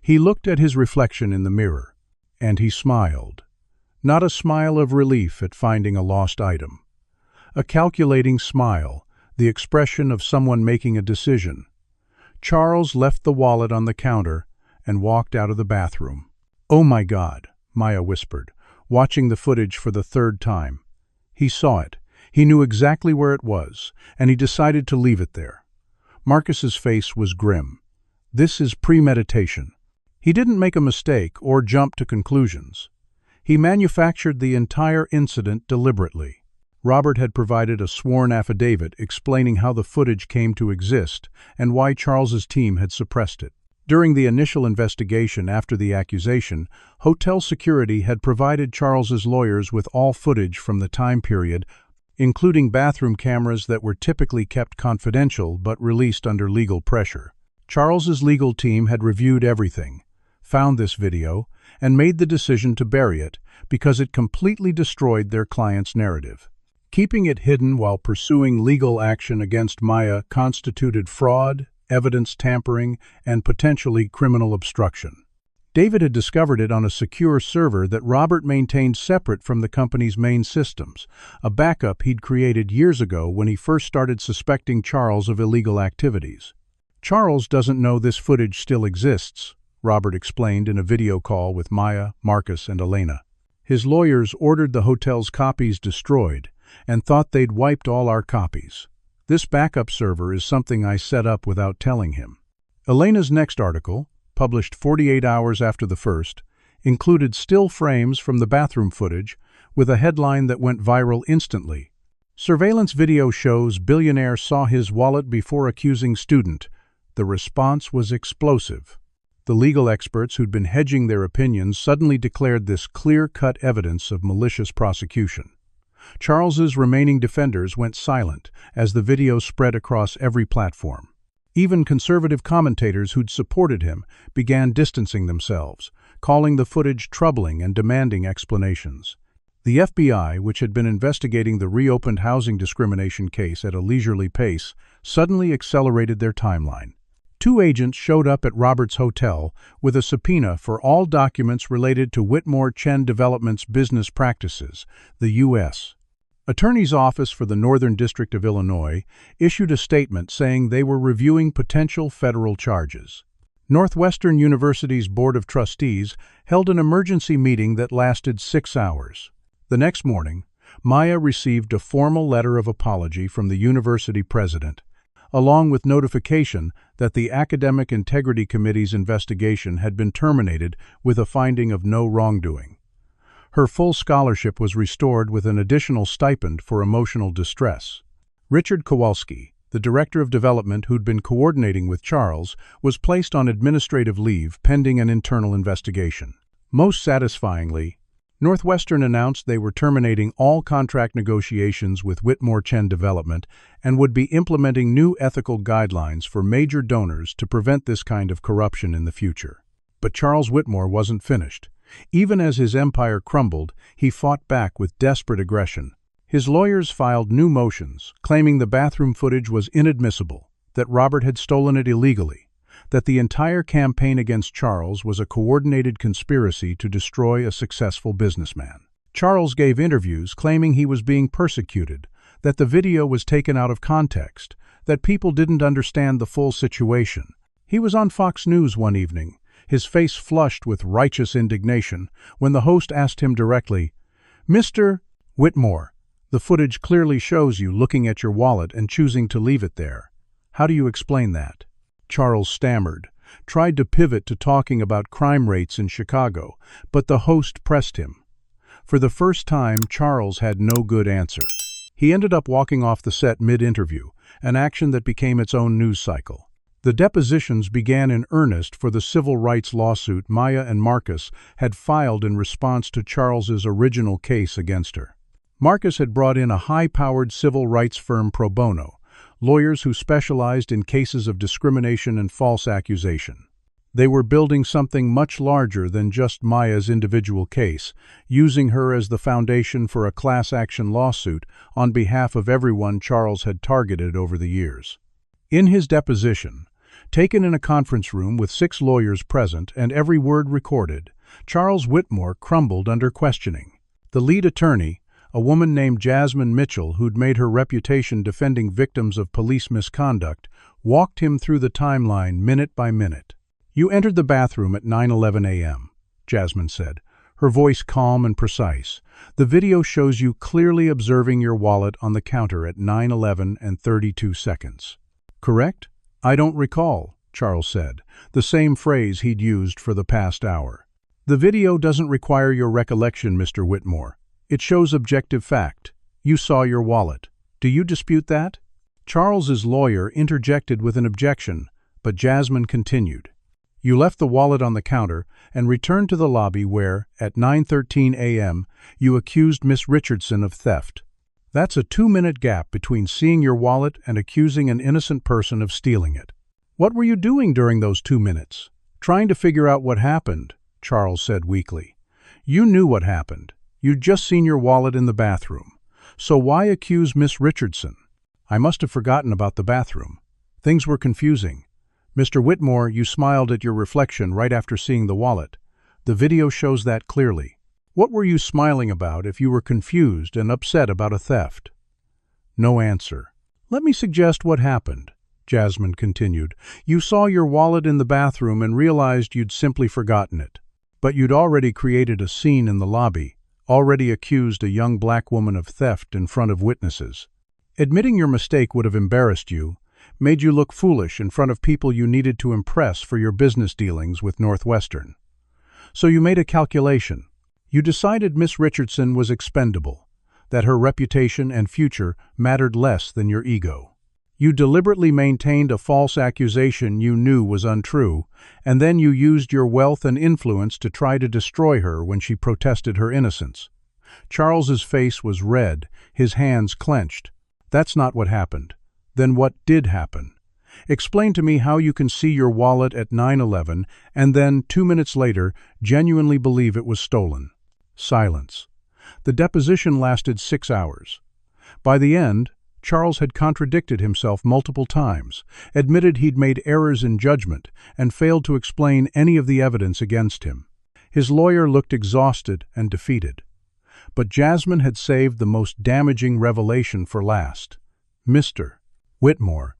He looked at his reflection in the mirror, and he smiled. Not a smile of relief at finding a lost item. A calculating smile, the expression of someone making a decision. Charles left the wallet on the counter and walked out of the bathroom. "Oh my God," Maya whispered, watching the footage for the third time. He saw it. He knew exactly where it was, and he decided to leave it there. Marcus's face was grim. This is premeditation. He didn't make a mistake or jump to conclusions. He manufactured the entire incident deliberately. Robert had provided a sworn affidavit explaining how the footage came to exist and why Charles's team had suppressed it. During the initial investigation after the accusation, hotel security had provided Charles's lawyers with all footage from the time period, including bathroom cameras that were typically kept confidential but released under legal pressure. Charles's legal team had reviewed everything, found this video, and made the decision to bury it because it completely destroyed their client's narrative. Keeping it hidden while pursuing legal action against Maya constituted fraud, evidence tampering, and potentially criminal obstruction. David had discovered it on a secure server that Robert maintained separate from the company's main systems, a backup he'd created years ago when he first started suspecting Charles of illegal activities. "Charles doesn't know this footage still exists," Robert explained in a video call with Maya, Marcus, and Elena. "His lawyers ordered the hotel's copies destroyed and thought they'd wiped all our copies. This backup server is something I set up without telling him." Elena's next article, published 48 hours after the first, included still frames from the bathroom footage with a headline that went viral instantly. "Surveillance video shows billionaire saw his wallet before accusing student. The response was explosive." The legal experts who'd been hedging their opinions suddenly declared this clear-cut evidence of malicious prosecution. Charles's remaining defenders went silent as the video spread across every platform. Even conservative commentators who'd supported him began distancing themselves, calling the footage troubling and demanding explanations. The FBI, which had been investigating the reopened housing discrimination case at a leisurely pace, suddenly accelerated their timeline. 2 agents showed up at Robert's hotel with a subpoena for all documents related to Whitmore Chen Development's business practices, the U.S. Attorney's Office for the Northern District of Illinois issued a statement saying they were reviewing potential federal charges. Northwestern University's Board of Trustees held an emergency meeting that lasted 6 hours. The next morning, Maya received a formal letter of apology from the university president, along with notification that the Academic Integrity Committee's investigation had been terminated with a finding of no wrongdoing. Her full scholarship was restored with an additional stipend for emotional distress. Richard Kowalski, the director of development who'd been coordinating with Charles, was placed on administrative leave pending an internal investigation. Most satisfyingly, Northwestern announced they were terminating all contract negotiations with Whitmore Chen Development and would be implementing new ethical guidelines for major donors to prevent this kind of corruption in the future. But Charles Whitmore wasn't finished. Even as his empire crumbled, he fought back with desperate aggression. His lawyers filed new motions, claiming the bathroom footage was inadmissible, that Robert had stolen it illegally, that the entire campaign against Charles was a coordinated conspiracy to destroy a successful businessman. Charles gave interviews claiming he was being persecuted, that the video was taken out of context, that people didn't understand the full situation. He was on Fox News one evening, his face flushed with righteous indignation, when the host asked him directly, "Mr. Whitmore, the footage clearly shows you looking at your wallet and choosing to leave it there. How do you explain that?" Charles stammered, tried to pivot to talking about crime rates in Chicago, but the host pressed him. For the first time, Charles had no good answer. He ended up walking off the set mid-interview, an action that became its own news cycle. The depositions began in earnest for the civil rights lawsuit Maya and Marcus had filed in response to Charles's original case against her. Marcus had brought in a high-powered civil rights firm pro bono, lawyers who specialized in cases of discrimination and false accusation. They were building something much larger than just Maya's individual case, using her as the foundation for a class-action lawsuit on behalf of everyone Charles had targeted over the years. In his deposition, taken in a conference room with 6 lawyers present and every word recorded, Charles Whitmore crumbled under questioning. The lead attorney, a woman named Jasmine Mitchell who'd made her reputation defending victims of police misconduct, walked him through the timeline minute by minute. "You entered the bathroom at 9:11 a.m., Jasmine said, her voice calm and precise. "The video shows you clearly observing your wallet on the counter at 9:11 and 32 seconds. Correct?" "I don't recall," Charles said, the same phrase he'd used for the past hour. "The video doesn't require your recollection, Mr. Whitmore. It shows objective fact. You saw your wallet. Do you dispute that?" Charles's lawyer interjected with an objection, but Jasmine continued. "You left the wallet on the counter and returned to the lobby where, at 9:13 a.m., you accused Miss Richardson of theft. That's a 2-minute gap between seeing your wallet and accusing an innocent person of stealing it. What were you doing during those 2 minutes?" "Trying to figure out what happened," Charles said weakly. "You knew what happened. You'd just seen your wallet in the bathroom. So why accuse Miss Richardson?" "I must have forgotten about the bathroom. Things were confusing. Mr. Whitmore, you smiled at your reflection right after seeing the wallet. The video shows that clearly. What were you smiling about if you were confused and upset about a theft?" No answer. "Let me suggest what happened," Jasmine continued. "You saw your wallet in the bathroom and realized you'd simply forgotten it. But you'd already created a scene in the lobby, already accused a young black woman of theft in front of witnesses. Admitting your mistake would have embarrassed you, made you look foolish in front of people you needed to impress for your business dealings with Northwestern. So you made a calculation. You decided Miss Richardson was expendable, that her reputation and future mattered less than your ego. You deliberately maintained a false accusation you knew was untrue, and then you used your wealth and influence to try to destroy her when she protested her innocence." Charles's face was red, his hands clenched. "That's not what happened. Then what did happen? Explain to me how you can see your wallet at 9:11 and then, 2 minutes later, genuinely believe it was stolen." Silence. The deposition lasted 6 hours. By the end, Charles had contradicted himself multiple times, admitted he'd made errors in judgment, and failed to explain any of the evidence against him. His lawyer looked exhausted and defeated. But Jasmine had saved the most damaging revelation for last. "Mr. Whitmore,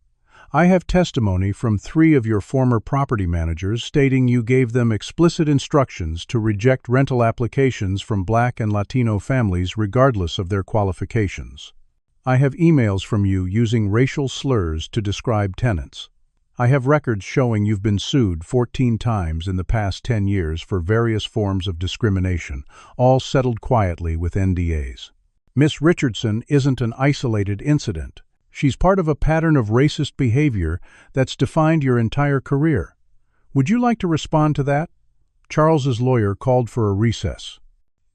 I have testimony from 3 of your former property managers stating you gave them explicit instructions to reject rental applications from Black and Latino families regardless of their qualifications. I have emails from you using racial slurs to describe tenants. I have records showing you've been sued 14 times in the past 10 years for various forms of discrimination, all settled quietly with NDAs. Miss Richardson isn't an isolated incident. She's part of a pattern of racist behavior that's defined your entire career. Would you like to respond to that?" Charles's lawyer called for a recess.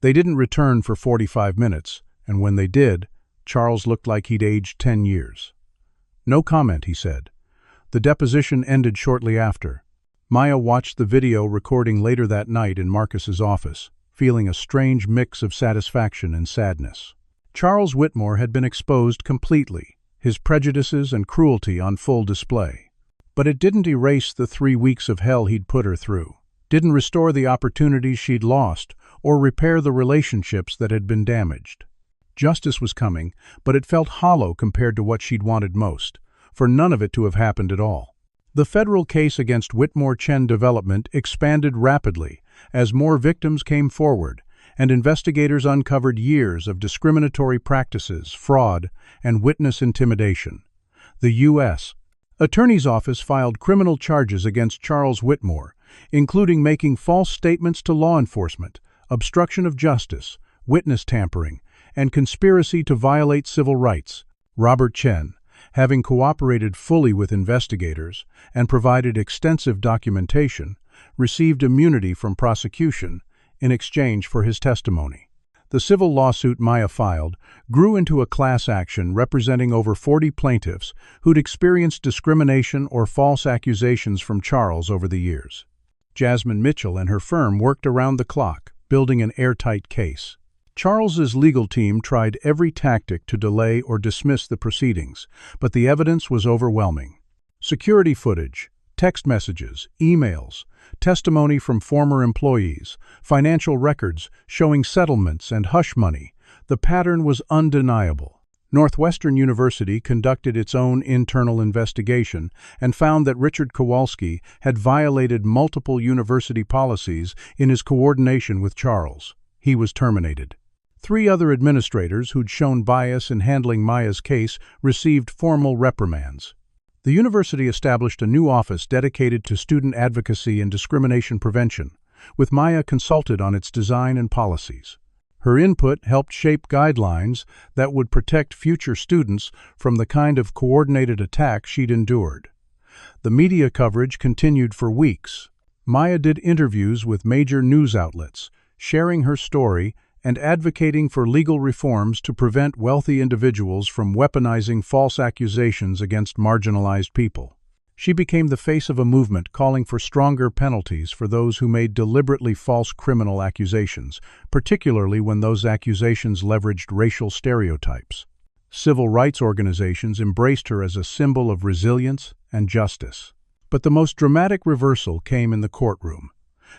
They didn't return for 45 minutes, and when they did, Charles looked like he'd aged 10 years. "No comment," he said. The deposition ended shortly after. Maya watched the video recording later that night in Marcus's office, feeling a strange mix of satisfaction and sadness. Charles Whitmore had been exposed completely, his prejudices and cruelty on full display. But it didn't erase the 3 weeks of hell he'd put her through, didn't restore the opportunities she'd lost, or repair the relationships that had been damaged. Justice was coming, but it felt hollow compared to what she'd wanted most, for none of it to have happened at all. The federal case against Whitmore Chen Development expanded rapidly as more victims came forward, and investigators uncovered years of discriminatory practices, fraud, and witness intimidation. The U.S. Attorney's Office filed criminal charges against Charles Whitmore, including making false statements to law enforcement, obstruction of justice, witness tampering, and conspiracy to violate civil rights. Robert Chen, having cooperated fully with investigators and provided extensive documentation, received immunity from prosecution in exchange for his testimony. The civil lawsuit Maya filed grew into a class action representing over 40 plaintiffs who'd experienced discrimination or false accusations from Charles over the years. Jasmine Mitchell and her firm worked around the clock, building an airtight case. Charles's legal team tried every tactic to delay or dismiss the proceedings, but the evidence was overwhelming. Security footage, text messages, emails, testimony from former employees, financial records showing settlements and hush money. The pattern was undeniable. Northwestern University conducted its own internal investigation and found that Richard Kowalski had violated multiple university policies in his coordination with Charles. He was terminated. 3 other administrators who'd shown bias in handling Maya's case received formal reprimands. The university established a new office dedicated to student advocacy and discrimination prevention, with Maya consulted on its design and policies. Her input helped shape guidelines that would protect future students from the kind of coordinated attack she'd endured. The media coverage continued for weeks. Maya did interviews with major news outlets, sharing her story and advocating for legal reforms to prevent wealthy individuals from weaponizing false accusations against marginalized people. She became the face of a movement calling for stronger penalties for those who made deliberately false criminal accusations, particularly when those accusations leveraged racial stereotypes. Civil rights organizations embraced her as a symbol of resilience and justice. But the most dramatic reversal came in the courtroom.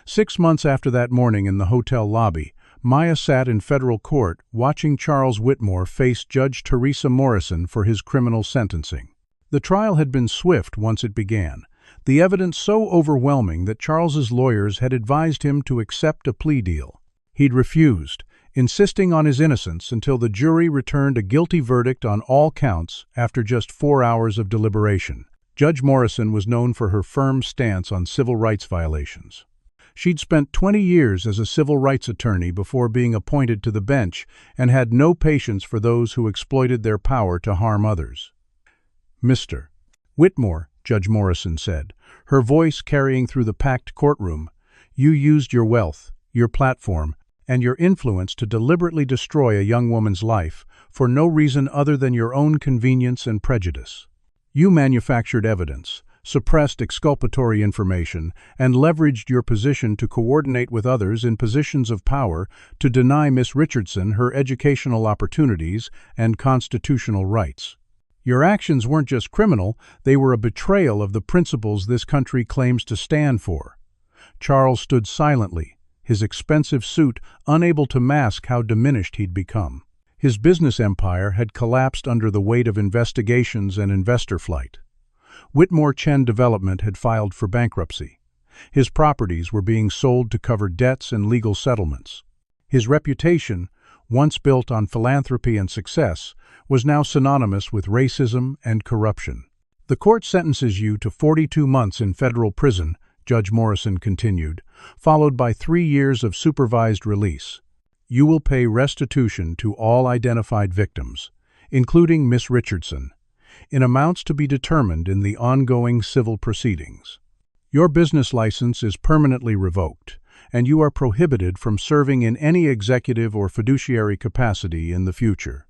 6 months after that morning in the hotel lobby, Maya sat in federal court watching Charles Whitmore face Judge Teresa Morrison for his criminal sentencing. The trial had been swift once it began, the evidence so overwhelming that Charles's lawyers had advised him to accept a plea deal. He'd refused, insisting on his innocence until the jury returned a guilty verdict on all counts after just 4 hours of deliberation. Judge Morrison was known for her firm stance on civil rights violations. She'd spent 20 years as a civil rights attorney before being appointed to the bench and had no patience for those who exploited their power to harm others. Mr. Whitmore, Judge Morrison said, her voice carrying through the packed courtroom, you used your wealth, your platform, and your influence to deliberately destroy a young woman's life for no reason other than your own convenience and prejudice. You manufactured evidence, suppressed exculpatory information, and leveraged your position to coordinate with others in positions of power to deny Miss Richardson her educational opportunities and constitutional rights. Your actions weren't just criminal, they were a betrayal of the principles this country claims to stand for. Charles stood silently, his expensive suit unable to mask how diminished he'd become. His business empire had collapsed under the weight of investigations and investor flight. Whitmore Chen Development had filed for bankruptcy. His properties were being sold to cover debts and legal settlements. His reputation, once built on philanthropy and success, was now synonymous with racism and corruption. The court sentences you to 42 months in federal prison, Judge Morrison continued, followed by 3 years of supervised release. You will pay restitution to all identified victims, including Miss Richardson, in amounts to be determined in the ongoing civil proceedings. Your business license is permanently revoked, and you are prohibited from serving in any executive or fiduciary capacity in the future.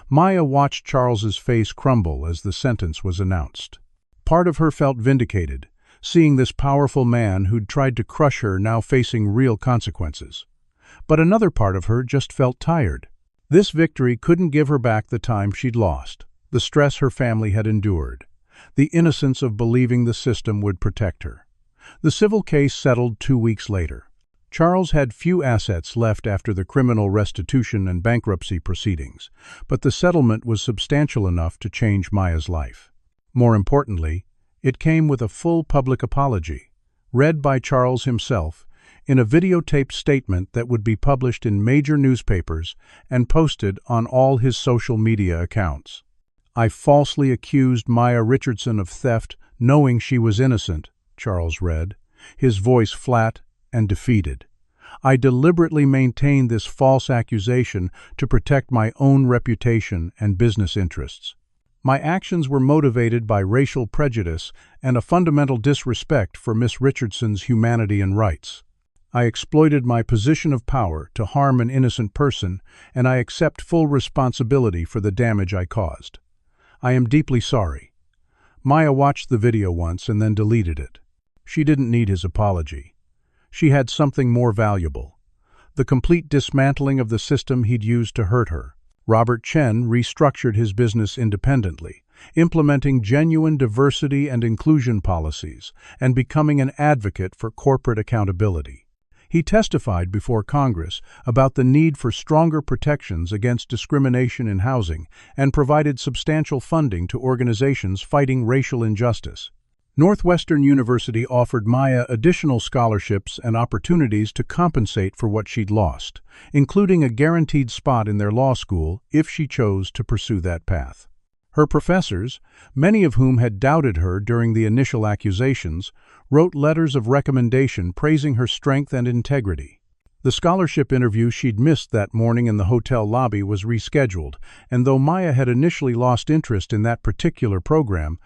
Maya watched Charles's face crumble as the sentence was announced. Part of her felt vindicated, seeing this powerful man who'd tried to crush her now facing real consequences. But another part of her just felt tired. This victory couldn't give her back the time she'd lost, the stress her family had endured, the innocence of believing the system would protect her. The civil case settled 2 weeks later. Charles had few assets left after the criminal restitution and bankruptcy proceedings, but the settlement was substantial enough to change Maya's life. More importantly, It came with a full public apology, read by Charles himself, in a videotaped statement that would be published in major newspapers and posted on all his social media accounts. "I falsely accused Maya Richardson of theft, knowing she was innocent," Charles read, his voice flat and defeated. "I deliberately maintained this false accusation to protect my own reputation and business interests. My actions were motivated by racial prejudice and a fundamental disrespect for Miss Richardson's humanity and rights. I exploited my position of power to harm an innocent person, and I accept full responsibility for the damage I caused. I am deeply sorry." Maya watched the video once and then deleted it. She didn't need his apology. She had something more valuable: the complete dismantling of the system he'd used to hurt her. Robert Chen restructured his business independently, implementing genuine diversity and inclusion policies and becoming an advocate for corporate accountability. He testified before Congress about the need for stronger protections against discrimination in housing and provided substantial funding to organizations fighting racial injustice. Northwestern University offered Maya additional scholarships and opportunities to compensate for what she'd lost, including a guaranteed spot in their law school if she chose to pursue that path. Her professors, many of whom had doubted her during the initial accusations, wrote letters of recommendation praising her strength and integrity. The scholarship interview she'd missed that morning in the hotel lobby was rescheduled, and though Maya had initially lost interest in that particular program,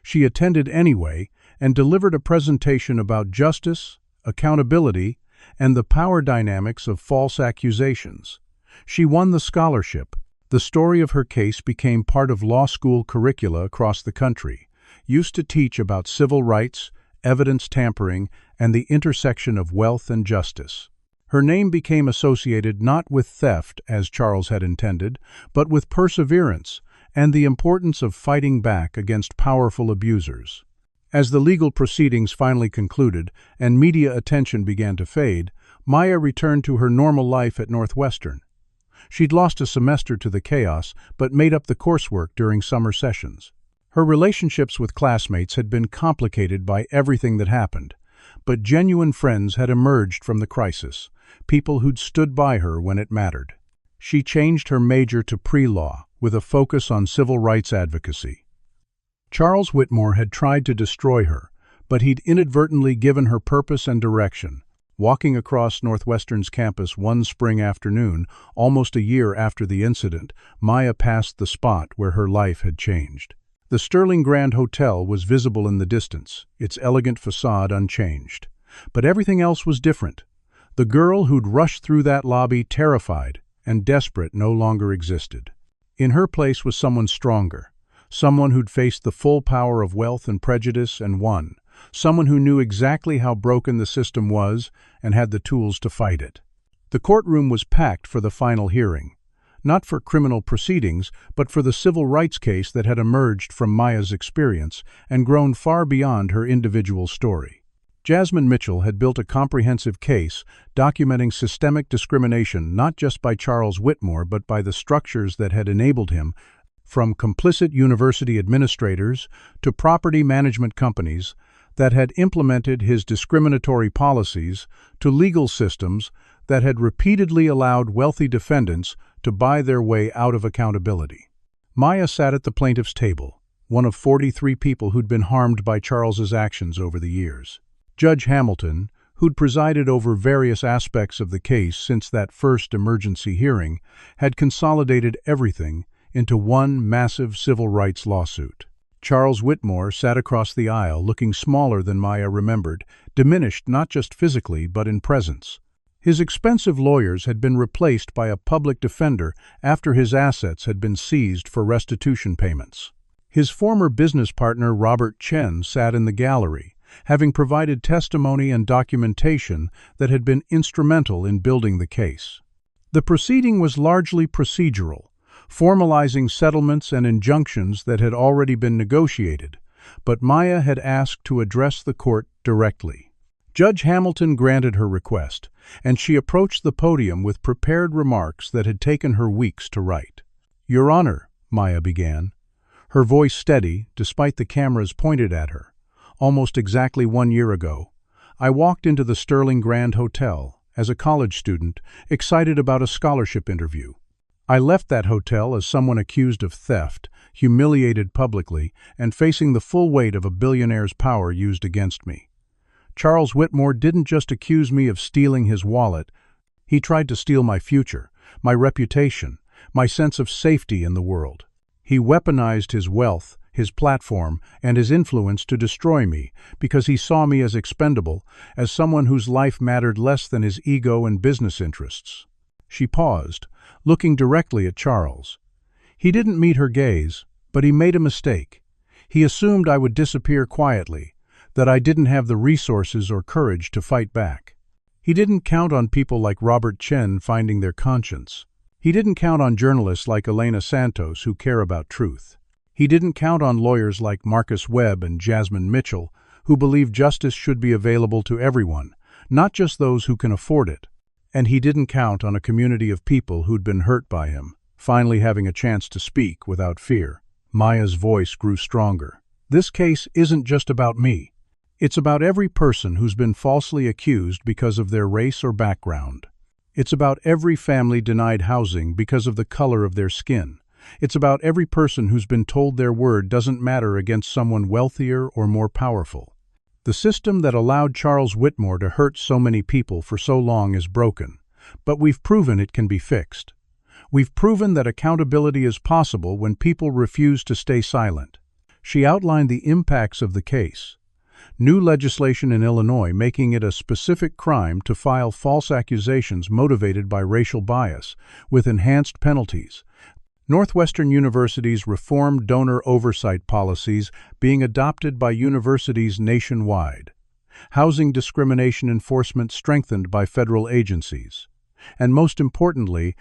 she attended anyway and delivered a presentation about justice, accountability, and the power dynamics of false accusations. She won the scholarship. The story of her case became part of law school curricula across the country, used to teach about civil rights, evidence tampering, and the intersection of wealth and justice. Her name became associated not with theft, as Charles had intended, but with perseverance and the importance of fighting back against powerful abusers. As the legal proceedings finally concluded and media attention began to fade, Maya returned to her normal life at Northwestern. She'd lost a semester to the chaos, but made up the coursework during summer sessions. Her relationships with classmates had been complicated by everything that happened, but genuine friends had emerged from the crisis, people who'd stood by her when it mattered. She changed her major to pre-law, with a focus on civil rights advocacy. Charles Whitmore had tried to destroy her, but he'd inadvertently given her purpose and direction. Walking across Northwestern's campus one spring afternoon, almost a year after the incident, Maya passed the spot where her life had changed. The Sterling Grand Hotel was visible in the distance, its elegant facade unchanged. But everything else was different. The girl who'd rushed through that lobby terrified and desperate no longer existed. In her place was someone stronger, someone who'd faced the full power of wealth and prejudice and won, someone who knew exactly how broken the system was and had the tools to fight it. The courtroom was packed for the final hearing, not for criminal proceedings, but for the civil rights case that had emerged from Maya's experience and grown far beyond her individual story. Jasmine Mitchell had built a comprehensive case documenting systemic discrimination not just by Charles Whitmore but by the structures that had enabled him, from complicit university administrators to property management companies that had implemented his discriminatory policies to legal systems that had repeatedly allowed wealthy defendants to buy their way out of accountability. Maya sat at the plaintiff's table, one of 43 people who'd been harmed by Charles's actions over the years. Judge Hamilton, who'd presided over various aspects of the case since that first emergency hearing, had consolidated everything into one massive civil rights lawsuit. Charles Whitmore sat across the aisle, looking smaller than Maya remembered, diminished not just physically but in presence. His expensive lawyers had been replaced by a public defender after his assets had been seized for restitution payments. His former business partner Robert Chen sat in the gallery, having provided testimony and documentation that had been instrumental in building the case. The proceeding was largely procedural, formalizing settlements and injunctions that had already been negotiated, but Maya had asked to address the court directly. Judge Hamilton granted her request, and she approached the podium with prepared remarks that had taken her weeks to write. "Your Honor," Maya began, her voice steady despite the cameras pointed at her, almost exactly 1 year ago, I walked into the Sterling Grand Hotel, as a college student, excited about a scholarship interview. I left that hotel as someone accused of theft, humiliated publicly, and facing the full weight of a billionaire's power used against me. Charles Whitmore didn't just accuse me of stealing his wallet, he tried to steal my future, my reputation, my sense of safety in the world. He weaponized his wealth, his platform, and his influence to destroy me because he saw me as expendable, as someone whose life mattered less than his ego and business interests. She paused, looking directly at Charles. He didn't meet her gaze, but he made a mistake. He assumed I would disappear quietly, that I didn't have the resources or courage to fight back. He didn't count on people like Robert Chen finding their conscience. He didn't count on journalists like Elena Santos who care about truth. He didn't count on lawyers like Marcus Webb and Jasmine Mitchell who believe justice should be available to everyone, not just those who can afford it. And he didn't count on a community of people who'd been hurt by him, finally having a chance to speak without fear. Maya's voice grew stronger. This case isn't just about me. It's about every person who's been falsely accused because of their race or background. It's about every family denied housing because of the color of their skin. It's about every person who's been told their word doesn't matter against someone wealthier or more powerful. The system that allowed Charles Whitmore to hurt so many people for so long is broken, but we've proven it can be fixed. We've proven that accountability is possible when people refuse to stay silent. She outlined the impacts of the case. New legislation in Illinois making it a specific crime to file false accusations motivated by racial bias, with enhanced penalties. Northwestern University's reformed donor oversight policies being adopted by universities nationwide. Housing discrimination enforcement strengthened by federal agencies. And most importantly,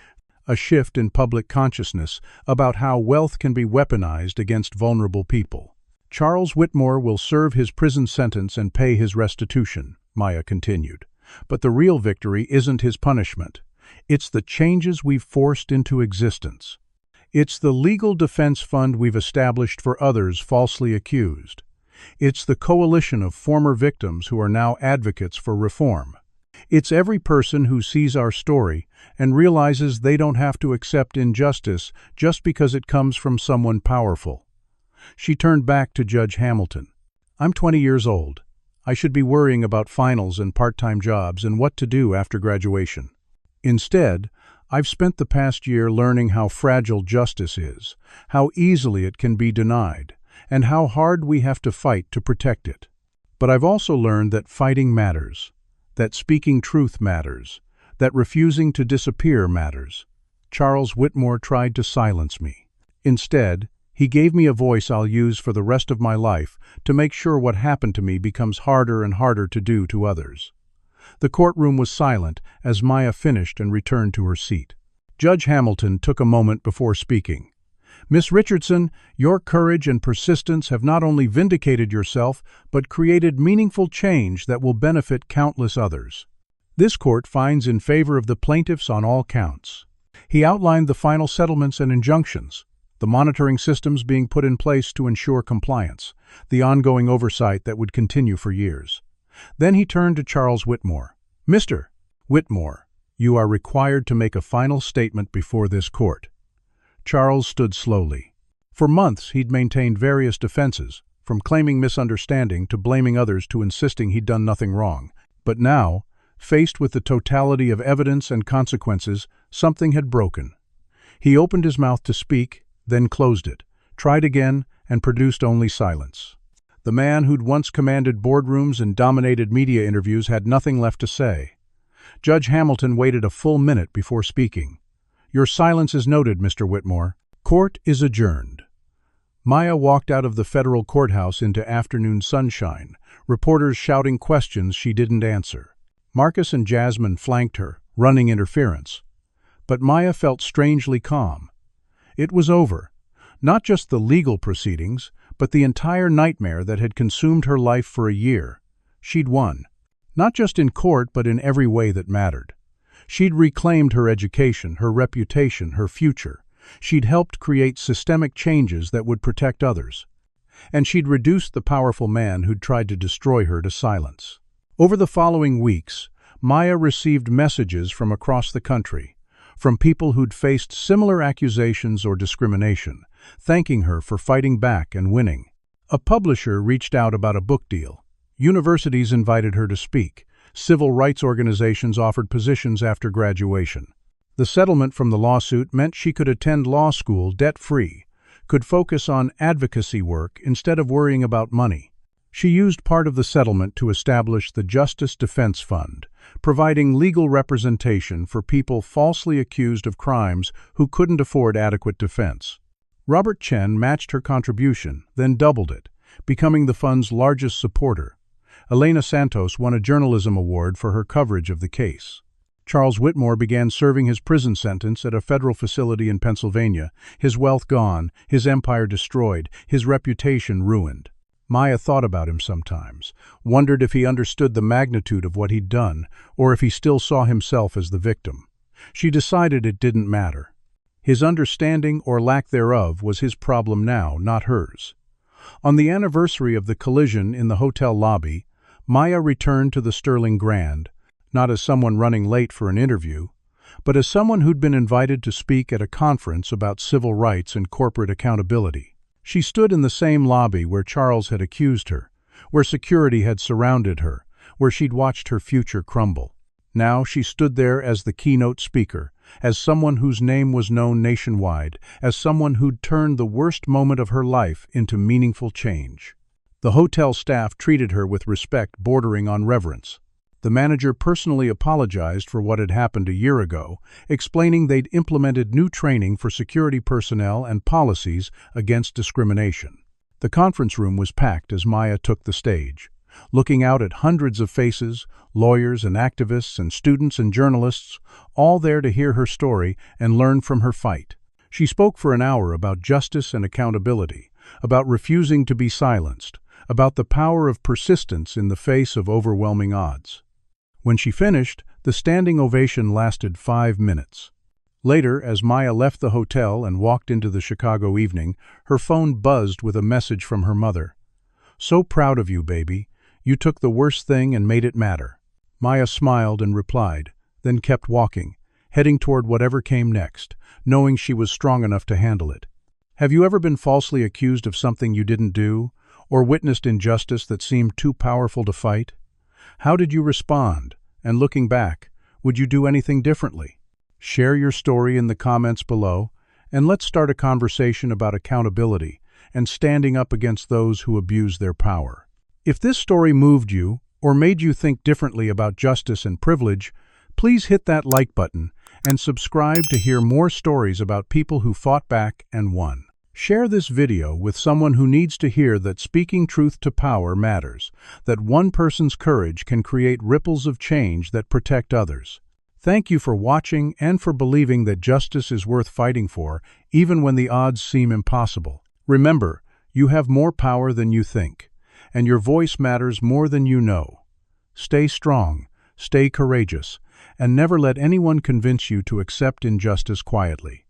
a shift in public consciousness about how wealth can be weaponized against vulnerable people. Charles Whitmore will serve his prison sentence and pay his restitution, Maya continued. But the real victory isn't his punishment. It's the changes we've forced into existence. It's the legal defense fund we've established for others falsely accused. It's the coalition of former victims who are now advocates for reform. It's every person who sees our story and realizes they don't have to accept injustice just because it comes from someone powerful. She turned back to Judge Hamilton. I'm 20 years old. I should be worrying about finals and part-time jobs and what to do after graduation. Instead, I've spent the past year learning how fragile justice is, how easily it can be denied, and how hard we have to fight to protect it. But I've also learned that fighting matters, that speaking truth matters, that refusing to disappear matters. Charles Whitmore tried to silence me. Instead, he gave me a voice I'll use for the rest of my life to make sure what happened to me becomes harder and harder to do to others. The courtroom was silent as Maya finished and returned to her seat. Judge Hamilton took a moment before speaking. Miss Richardson, your courage and persistence have not only vindicated yourself, but created meaningful change that will benefit countless others. This court finds in favor of the plaintiffs on all counts. He outlined the final settlements and injunctions, the monitoring systems being put in place to ensure compliance, the ongoing oversight that would continue for years. Then he turned to Charles Whitmore. Mr. Whitmore, you are required to make a final statement before this court. Charles stood slowly. For months he'd maintained various defenses, from claiming misunderstanding to blaming others to insisting he'd done nothing wrong. But now, faced with the totality of evidence and consequences, something had broken. He opened his mouth to speak, then closed it, tried again, and produced only silence. The man who'd once commanded boardrooms and dominated media interviews had nothing left to say. Judge Hamilton waited a full minute before speaking. Your silence is noted, Mr. Whitmore. Court is adjourned. Maya walked out of the federal courthouse into afternoon sunshine, reporters shouting questions she didn't answer. Marcus and Jasmine flanked her, running interference. But Maya felt strangely calm. It was over. Not just the legal proceedings, but the entire nightmare that had consumed her life for a year. She'd won. Not just in court, but in every way that mattered. She'd reclaimed her education, her reputation, her future. She'd helped create systemic changes that would protect others. and she'd reduced the powerful man who'd tried to destroy her to silence. Over the following weeks, Maya received messages from across the country, from people who'd faced similar accusations or discrimination, thanking her for fighting back and winning. A publisher reached out about a book deal. Universities invited her to speak. Civil rights organizations offered positions after graduation. The settlement from the lawsuit meant she could attend law school debt-free, could focus on advocacy work instead of worrying about money. She used part of the settlement to establish the Justice Defense Fund, providing legal representation for people falsely accused of crimes who couldn't afford adequate defense. Robert Chen matched her contribution, then doubled it, becoming the fund's largest supporter. Elena Santos won a journalism award for her coverage of the case. Charles Whitmore began serving his prison sentence at a federal facility in Pennsylvania, his wealth gone, his empire destroyed, his reputation ruined. Maya thought about him sometimes, wondered if he understood the magnitude of what he'd done, or if he still saw himself as the victim. She decided it didn't matter. His understanding or lack thereof was his problem now, not hers. On the anniversary of the collision in the hotel lobby, Maya returned to the Sterling Grand, not as someone running late for an interview, but as someone who'd been invited to speak at a conference about civil rights and corporate accountability. She stood in the same lobby where Charles had accused her, where security had surrounded her, where she'd watched her future crumble. Now she stood there as the keynote speaker, as someone whose name was known nationwide, as someone who'd turned the worst moment of her life into meaningful change. The hotel staff treated her with respect bordering on reverence. The manager personally apologized for what had happened a year ago, explaining they'd implemented new training for security personnel and policies against discrimination. The conference room was packed as Maya took the stage, looking out at hundreds of faces, lawyers and activists and students and journalists, all there to hear her story and learn from her fight. She spoke for an hour about justice and accountability, about refusing to be silenced, about the power of persistence in the face of overwhelming odds. When she finished, the standing ovation lasted 5 minutes. Later, as Maya left the hotel and walked into the Chicago evening, her phone buzzed with a message from her mother. "So proud of you, baby. You took the worst thing and made it matter." Maya smiled and replied, then kept walking, heading toward whatever came next, knowing she was strong enough to handle it. Have you ever been falsely accused of something you didn't do, or witnessed injustice that seemed too powerful to fight? How did you respond? And looking back, would you do anything differently? Share your story in the comments below, and let's start a conversation about accountability and standing up against those who abuse their power. If this story moved you or made you think differently about justice and privilege, please hit that like button and subscribe to hear more stories about people who fought back and won. Share this video with someone who needs to hear that speaking truth to power matters, that one person's courage can create ripples of change that protect others. Thank you for watching and for believing that justice is worth fighting for, even when the odds seem impossible. Remember, you have more power than you think, and your voice matters more than you know. Stay strong, stay courageous, and never let anyone convince you to accept injustice quietly.